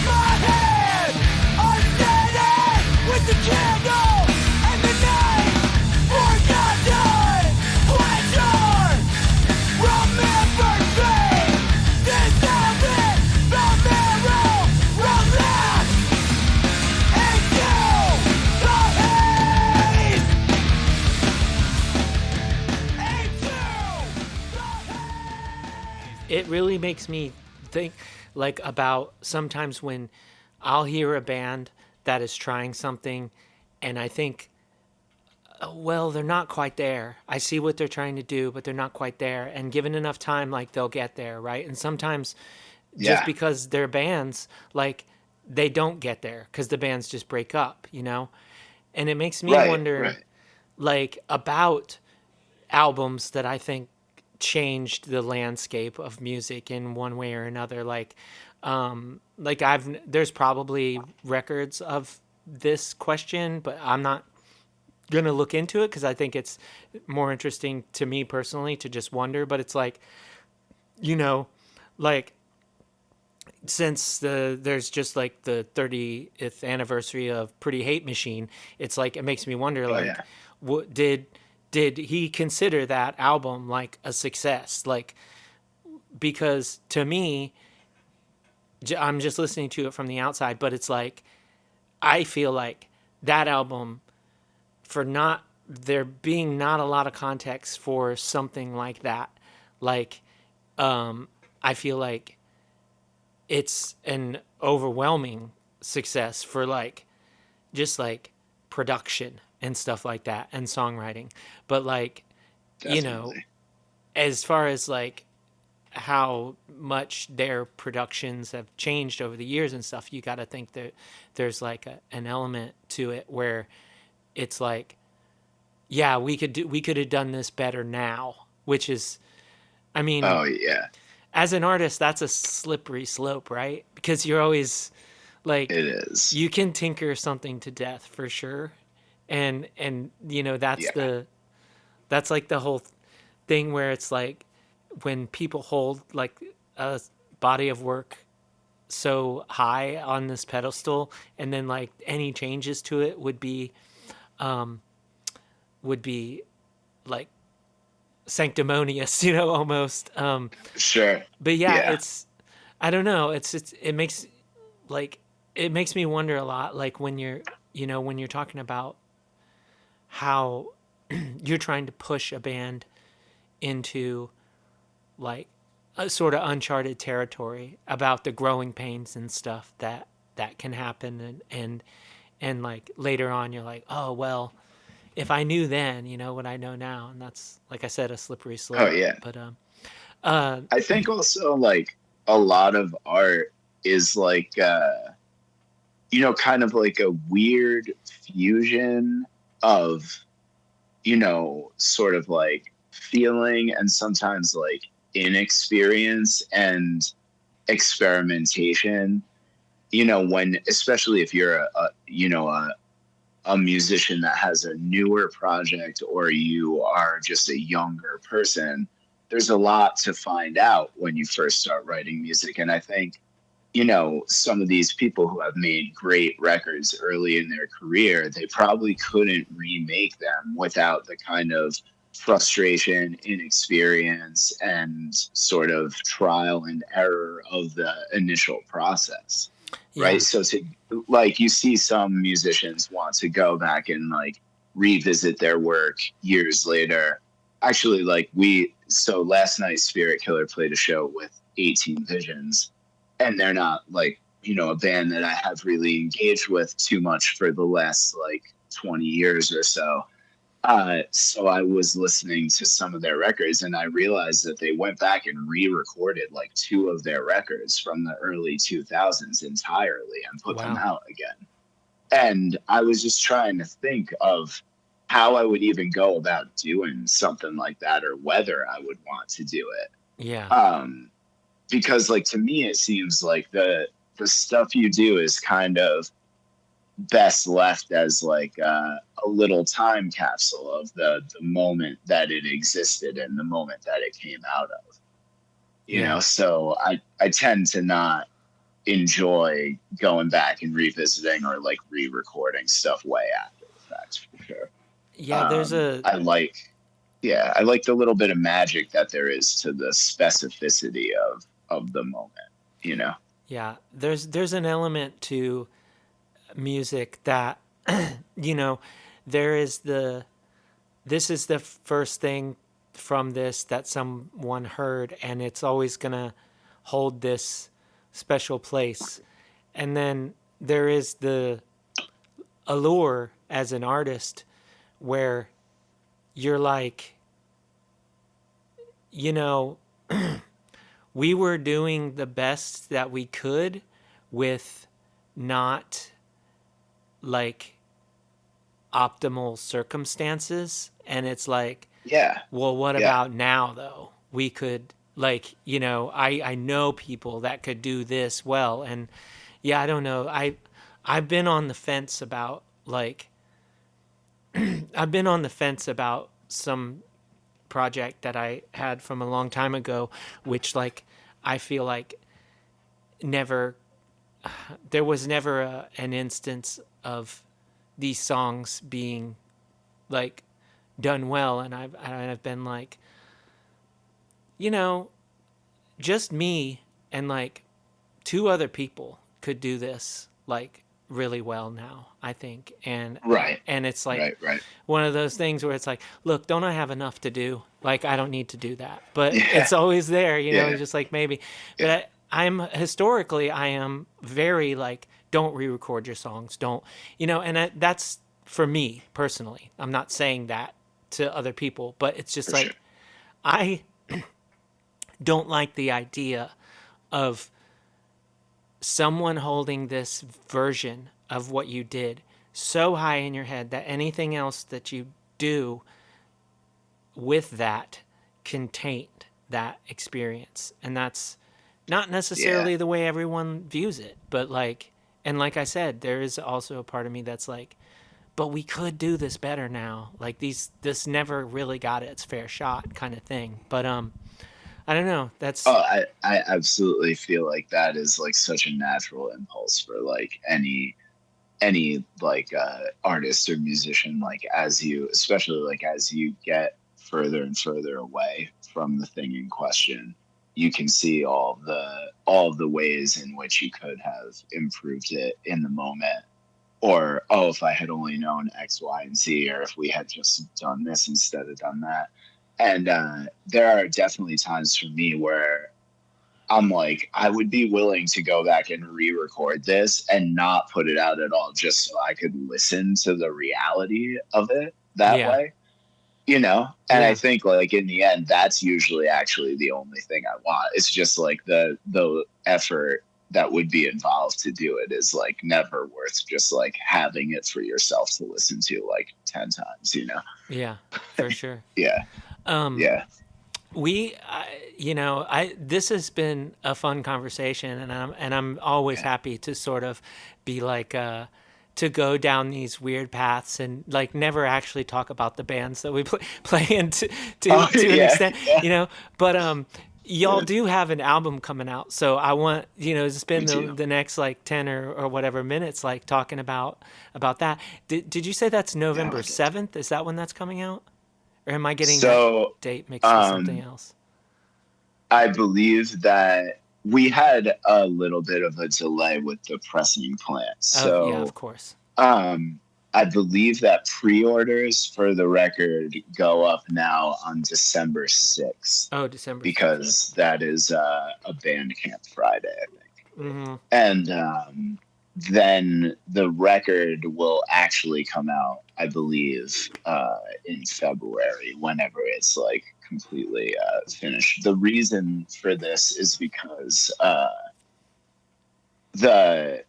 My hand, I'm standing with the candle and the night. Forgotten pleasure. Remember me. This habit, the mirror, relax into the haze. Into the haze. It really makes me think like about sometimes when I'll hear a band that is trying something and I think, oh, well, they're not quite there. I see what they're trying to do, but they're not quite there. And given enough time, like they'll get there, right? And sometimes just Yeah. because they're bands, like they don't get there because the bands just break up. And it makes me Right. wonder, Right. like, about albums that I think changed the landscape of music in one way or another. Like there's probably records of this question, but I'm not gonna look into it because I think it's more interesting to me personally to just wonder. But it's like, you know, like since there's just like the 30th anniversary of Pretty Hate Machine, it's like it makes me wonder Oh like, yeah. what did he consider that album like a success? Like because to me, I'm just listening to it from the outside, but it's like I feel like that album for not there being not a lot of context for something like that, like I feel like it's an overwhelming success for like just like production and stuff like that and songwriting. But like, you know, Definitely. as far as like how much their productions have changed over the years and stuff, you got to think that there's like an element to it where it's like, yeah, we could have done this better now, which is, I mean, Oh yeah. as an artist, that's a slippery slope, right? Because you're always like, It is. you can tinker something to death for sure, and that's Yeah. that's like the whole thing where it's like when people hold like a body of work so high on this pedestal and then like any changes to it would be like sanctimonious, almost. Sure. But yeah, Yeah. it's I don't know. It makes like it makes me wonder a lot. Like when you're talking about how you're trying to push a band into like a sort of uncharted territory about the growing pains and stuff that can happen, and like later on you're like, oh well, if I knew then, you know what I know now. And that's, like I said, a slippery Oh slope. yeah. But uh I think also like a lot of art is like kind of like a weird fusion of, sort of like feeling and sometimes like inexperience and experimentation. When especially if you're a musician that has a newer project or you are just a younger person, there's a lot to find out when you first start writing music. And I think, some of these people who have made great records early in their career, they probably couldn't remake them without the kind of frustration, inexperience, and sort of trial and error of the initial process. yeah. Right. So to like you see some musicians want to go back and like revisit their work years later. Actually, like so last night Spiritkiller played a show with 18 Visions, and they're not like, a band that I have really engaged with too much for the last like 20 years or so. So I was listening to some of their records and I realized that they went back and re-recorded like two of their records from the early 2000s entirely and put them Wow. out again. And I was just trying to think of how I would even go about doing something like that or whether I would want to do it. Yeah. Because like to me it seems like the stuff you do is kind of best left as like a little time capsule of the moment that it existed and the moment that it came out of. Yeah. So I tend to not enjoy going back and revisiting or like re-recording stuff way after the fact for sure. Yeah, there's a I like, yeah, I like the little bit of magic that there is to the specificity of the moment, you know. yeah, there's an element to music that you know, there is the this is the first thing from this that someone heard, and it's always going to hold this special place. And then there is the allure as an artist where you're like, you know, we were doing the best that we could with not like optimal circumstances. And it's like, Yeah. well, what Yeah. about now though? We could, like, you know, I know people that could do this well. And yeah, I don't know. I've been on the fence about like I've been on the fence about some project that I had from a long time ago, which like I feel like never there was never an instance of these songs being like done well, and I've been like, you know, just me and like two other people could do this like really well now, I think. Right. And it's like Right. one of those things where it's like, look, don't I have enough to do? Like I don't need to do that, but Yeah. it's always there, you know. Yeah. Just like maybe, Yeah. but I'm historically I am very like, don't re-record your songs, don't, you know. And that's for me personally. I'm not saying that to other people, but it's just For sure. like I don't like the idea of someone holding this version of what you did so high in your head that anything else that you do with that can taint that experience. And that's not Yeah. necessarily the way everyone views it, but like, and like I said, there is also a part of me that's like, but we could do this better now. Like this never really got its fair shot kind of thing. But I don't know. Oh, That's I absolutely feel like that is like such a natural impulse for like any like artist or musician, like as you, especially like as you get further and further away from the thing in question, you can see all of the ways in which you could have improved it in the moment. or oh, if I had only known X, Y, and Z, or if we had just done this instead of done that. And there are definitely times for me where I'm like, I would be willing to go back and re-record this and not put it out at all, just so I could listen to the reality of it that Yeah. way, you know? And I Yeah. think like in the end, that's usually actually the only thing I want. It's just like the effort that would be involved to do it is like never worth just like having it for yourself to listen to like 10 times, you know? Yeah. For sure. Yeah. Um, Yeah. we, I this has been a fun conversation, and I'm always Yeah. happy to sort of be like to go down these weird paths and like never actually talk about the bands that we play in Oh, to an yeah. extent, Yeah. but y'all Yeah. do have an album coming out, so I want to We spend do. the next like 10 or whatever minutes like talking about that. Did you say that's Yeah. November Like it. 7th? Is that when that's coming out? Or am I getting that So, date mixed with something um, else? I believe that we had a little bit of a delay with the pressing plant. Oh, yeah, of So, course. um, I believe that pre-orders for the record go up now on December 6th Oh, December 6th. because that is a Bandcamp Friday, I think. Mm-hmm. And then the record will actually come out, I believe, in February, whenever it's like completely finished. The reason for this is because the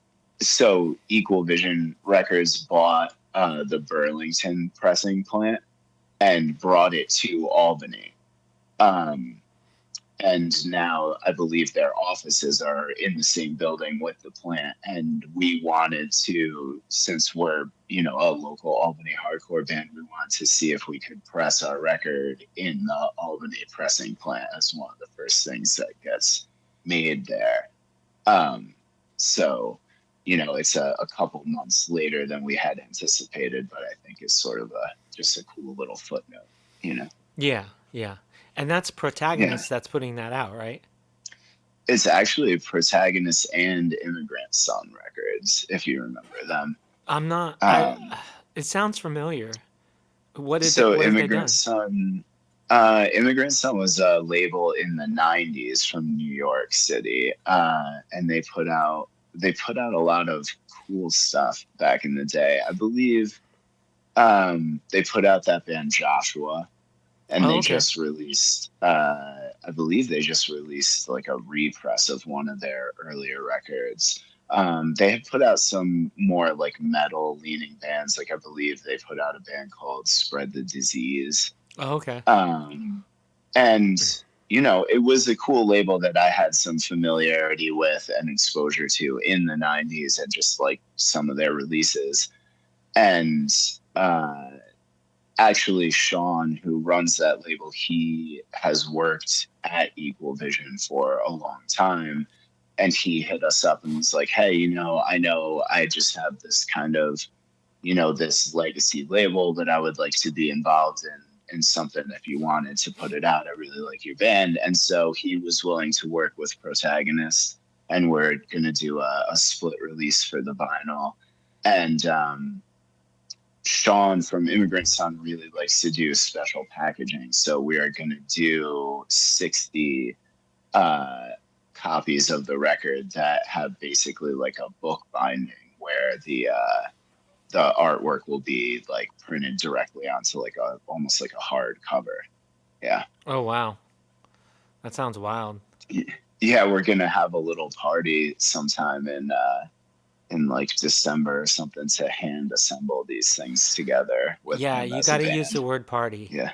Equal Vision Records bought the Burlington pressing plant and brought it to Albany. Um, and now I believe their offices are in the same building with the plant. And we wanted to, since we're a local Albany hardcore band, we wanted to see if we could press our record in the Albany pressing plant as one of the first things that gets made there. Um, so it's a couple months later than we had anticipated, but I think it's sort of just a cool little footnote, you know. Yeah, yeah. And that's Yeah. Protagonist that's putting that out, right? It's actually Protagonist and Immigrant Son Records, if you remember them. I'm not. Um, It sounds familiar. so What have they Immigrant done? Son, Immigrant Son was a label in the '90s from New York City, and they put out a lot of cool stuff back in the day. I believe they put out that band Joshua, and Oh, they okay. just released I believe they just released like a repress of one of their earlier records. They have put out some more like metal leaning bands, like I believe they put out a band called Spread the Disease. Oh, okay. And it was a cool label that I had some familiarity with and exposure to in the '90s, and just like some of their releases. And uh actually, Sean, who runs that label, he has worked at Equal Vision for a long time. And he hit us up and was like, hey, I know I just have this kind of, this legacy label that I would like to be involved in something if you wanted to put it out. I really like your band. And so he was willing to work with Protagonist, and we're going to do a split release for the vinyl. And Sean from Immigrant Son really likes to do special packaging. So we are going to do 60 uh, copies of the record that have basically like a book binding, where the artwork will be like printed directly onto like almost like a hard cover. Yeah. Oh, wow. That sounds wild. Yeah, we're going to have a little party sometime in like December or something to hand assemble these things together with Yeah, him you as a got to use the band. word party Yeah.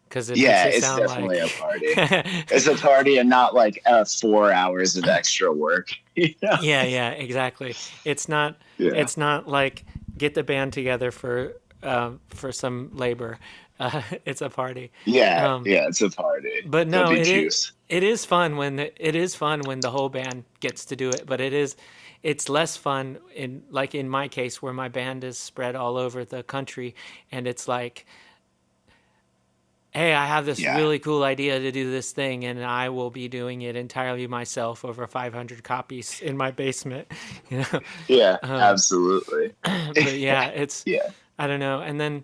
because it makes Yeah, it it's sound definitely like. a party. It's a party and not like 4 hours of extra work. Yeah, yeah, exactly. It's not. Yeah. It's not like get the band together for some labor. It's a party. Yeah, Um, yeah, it's a party. but There'll no, be juice. it is fun when it is fun when the whole band gets to do it. But it's less fun in my case where my band is spread all over the country, and it's like hey, I have this Yeah. really cool idea to do this thing, and I will be doing it entirely myself over 500 copies in my basement, you know. Yeah, Um, absolutely. but yeah, it's Yeah. I don't know. And then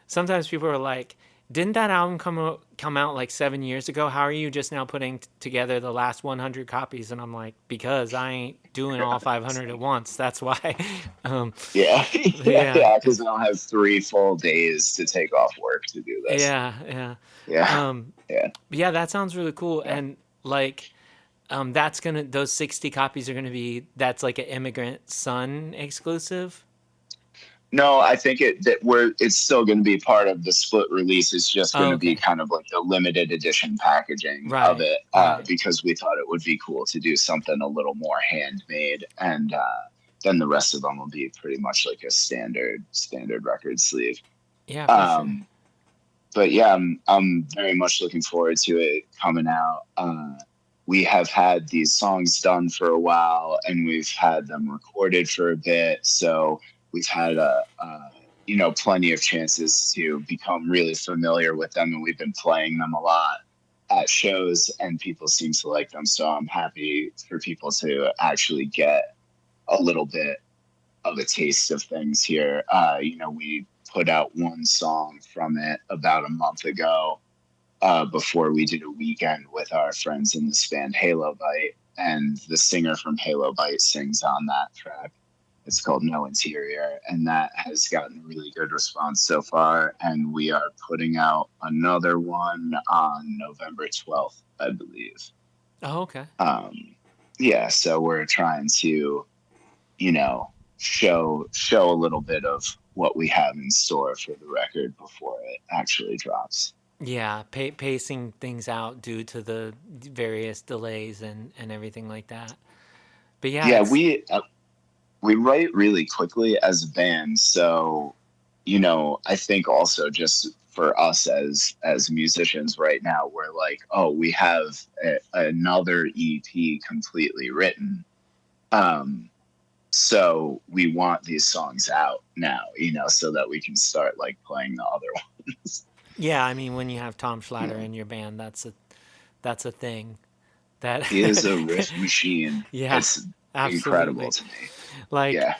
sometimes people are like, "Didn't that album come out like 7 years ago? How are you just now putting together the last 100 copies?" And I'm like, "Because I ain't doing all 500 at once. That's why." um, Yeah. Yeah, yeah, yeah, because I don't have 3 full days to take off work to do this. yeah, yeah. Yeah. Um, Yeah. but yeah, that sounds really cool. Yeah. And like, that's gonna those 60 copies are gonna be that's like an Immigrant Son exclusive. No, I think it's still going to be part of the split release. It's just going Oh, to be okay. kind of like the limited edition packaging of Right, it, right. because we thought it would be cool to do something a little more handmade, and then the rest of them will be pretty much like a standard record sleeve. Yeah, for sure. Um, but yeah, I'm very much looking forward to it coming out. We have had these songs done for a while, and we've had them recorded for a bit, so we've had plenty of chances to become really familiar with them, and we've been playing them a lot at shows, and people seem to like them. So I'm happy for people to actually get a little bit of a taste of things here. We put out one song from it about a month ago, before we did a weekend with our friends in this band Halo Bite, and the singer from Halo Bite sings on that track. It's called No Interior, and that has gotten a really good response so far. And we are putting out another one on November 12th, I believe. Oh, okay. Um, yeah, so we're trying to, show a little bit of what we have in store for the record before it actually drops. Yeah, pacing things out due to the various delays and everything like that. But yeah, Yeah, it's we write really quickly as a band, so I think also just for us as musicians right now, we're like, oh, we have another EP completely written. Um, so we want these songs out now, so that we can start like playing the other ones. yeah. I mean, when you have Tom Schlatter Yeah. in your band, that's a thing. That He is a riff machine. yeah, It's incredible absolutely. to me. Like Yeah.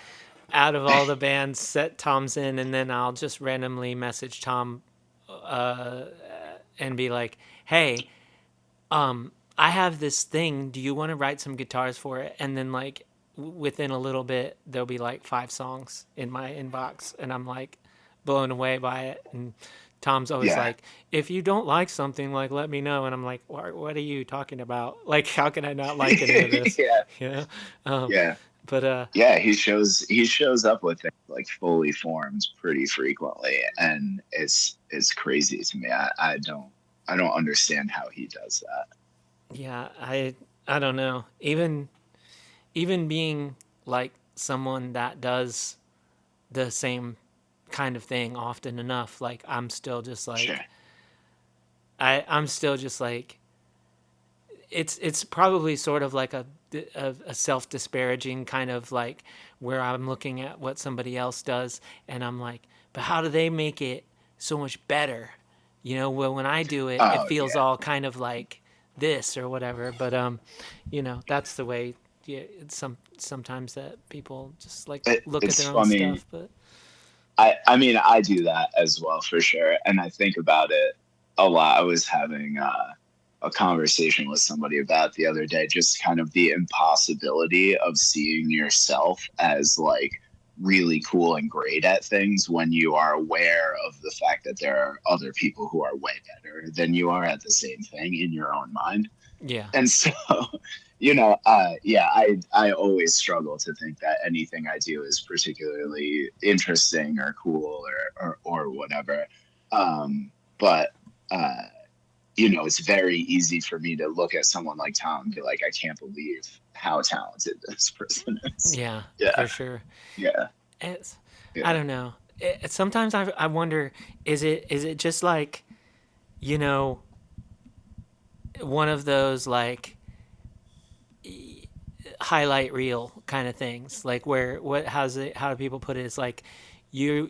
out of all the bands, set Tom's in, and then I'll just randomly message Tom uh, and be like, "Hey, I have this thing. Do you want to write some guitars for it?" And then like within a little bit, there'll be like 5 songs in my inbox, and I'm like blown away by it. And Tom's always Yeah. like, "If you don't like something, like let me know." And I'm like, What are you talking about? Like, how can I not like any of this?" Yeah. You know. Um, Yeah. but Yeah, he shows up with it like fully formed pretty frequently, and it's crazy to me. I don't understand how he does that. yeah, I don't know. Even being like someone that does the same kind of thing often enough, like Sure. I'm still just like it's probably sort of like a self disparaging kind of like where I'm looking at what somebody else does and I'm like, but how do they make it so much better? Well, when I do it, it Oh feels yeah. all kind of like this or whatever. But that's the way. Yeah, it's sometimes that people just like look at It's their own funny. stuff. But I mean, I do that as well for sure, and I think about it a lot. I was having a conversation with somebody about the other day, just kind of the impossibility of seeing yourself as like really cool and great at things when you are aware of the fact that there are other people who are way better than you are at the same thing in your own mind. yeah, And so, yeah, I always struggle to think that anything I do is particularly interesting or cool or whatever. But uh, it's very easy for me to look at someone like Tom and be like, I can't believe how talented this person is. yeah, Yeah, for sure. yeah, It's I yeah. don't know. Sometimes I wonder, is it just like you know one of those like highlight reel kind of things, like where what how's it how do people put it? It's like you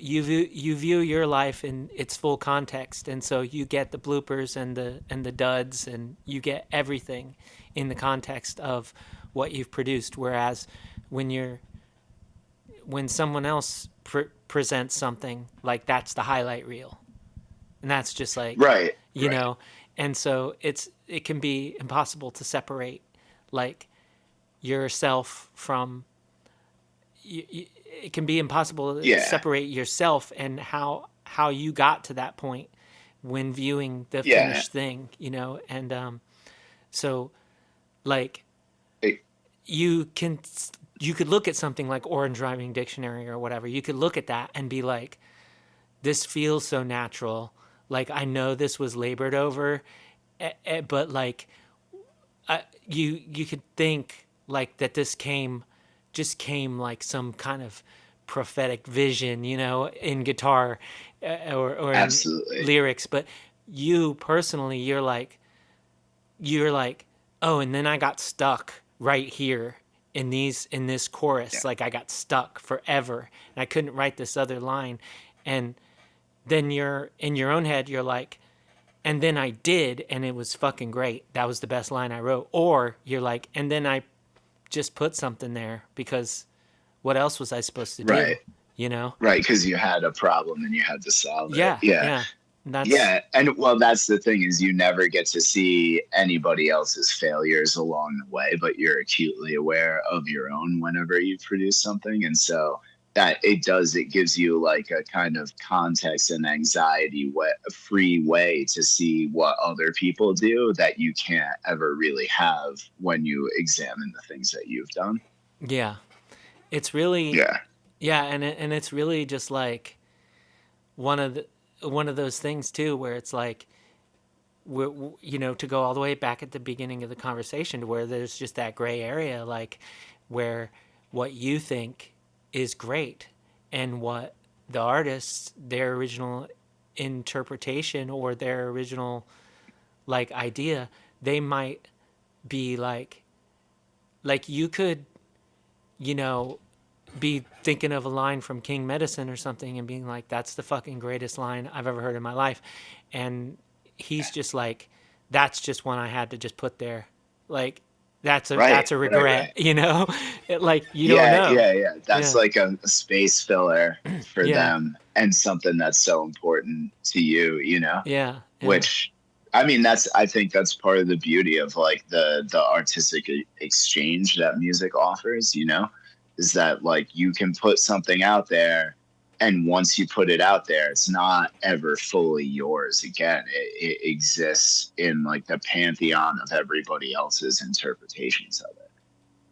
view your life in its full context, and so you get the bloopers and the duds, and you get everything in the context of what you've produced. Whereas when someone else presents something, like, that's the highlight reel, and that's just like, Right. you know, and so it can be impossible to separate, like, yourself from it can be impossible to Yeah. separate yourself and how you got to that point when viewing the Yeah. finished thing, and so, like, It- you could look at something like Orange Rhyming Dictionary or whatever. You could look at that and be like, this feels so natural. Like, I know this was labored over, but, like, you could think, like, that this came like some kind of prophetic vision, in guitar, or in Absolutely. lyrics. But you personally, you're like, oh, and then I got stuck right here in this chorus. Yeah. Like, I got stuck forever and I couldn't write this other line. And then you're in your own head, you're like, and then I did, and it was fucking great. That was the best line I wrote. Or you're like, and then I just put something there because what else was I supposed to do? Right, because you had a problem and you had to solve it. Yeah. Yeah, and well, that's the thing, is you never get to see anybody else's failures along the way, but you're acutely aware of your own whenever you produce something. And so that it gives you like a kind of context and anxiety free way to see what other people do that you can't ever really have when you examine the things that you've done. Yeah. It's really, Yeah. and it's really just like one of those things too, where it's like, to go all the way back at the beginning of the conversation, to where there's just that gray area, like, where what you think is great and what the artists, their original interpretation or their original, like, idea, they might be like you could, be thinking of a line from King Medicine or something and being like, that's the fucking greatest line I've ever heard in my life. And he's just like, that's just one I had to just put there. Like, that's a regret, right. Like, you don't know. Yeah. That's like a space filler for them, and something that's so important to you, Yeah. Which, I mean, I think that's part of the beauty of, like, the artistic exchange that music offers, is that, like, you can put something out there, and once you put it out there, it's not ever fully yours again. It exists in, like, the pantheon of everybody else's interpretations of it.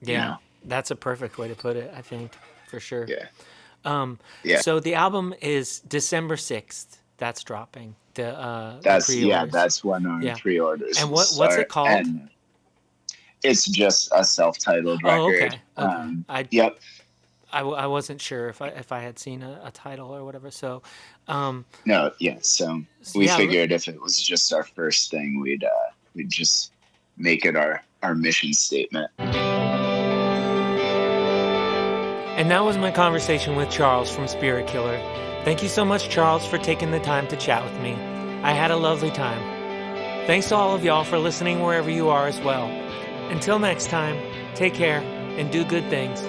Yeah, that's a perfect way to put it, I think, for sure. Yeah. So the album is December 6th. That's dropping. That's when our pre-orders. And what's it called? And it's just a self-titled record. Oh, okay. Yep. I wasn't sure if I had seen a title or whatever. So, no, yeah. So we figured if it was just our first thing, we'd just make it our mission statement. And that was my conversation with Charles from Spiritkiller. Thank you so much, Charles, for taking the time to chat with me. I had a lovely time. Thanks to all of y'all for listening wherever you are as well. Until next time, take care and do good things.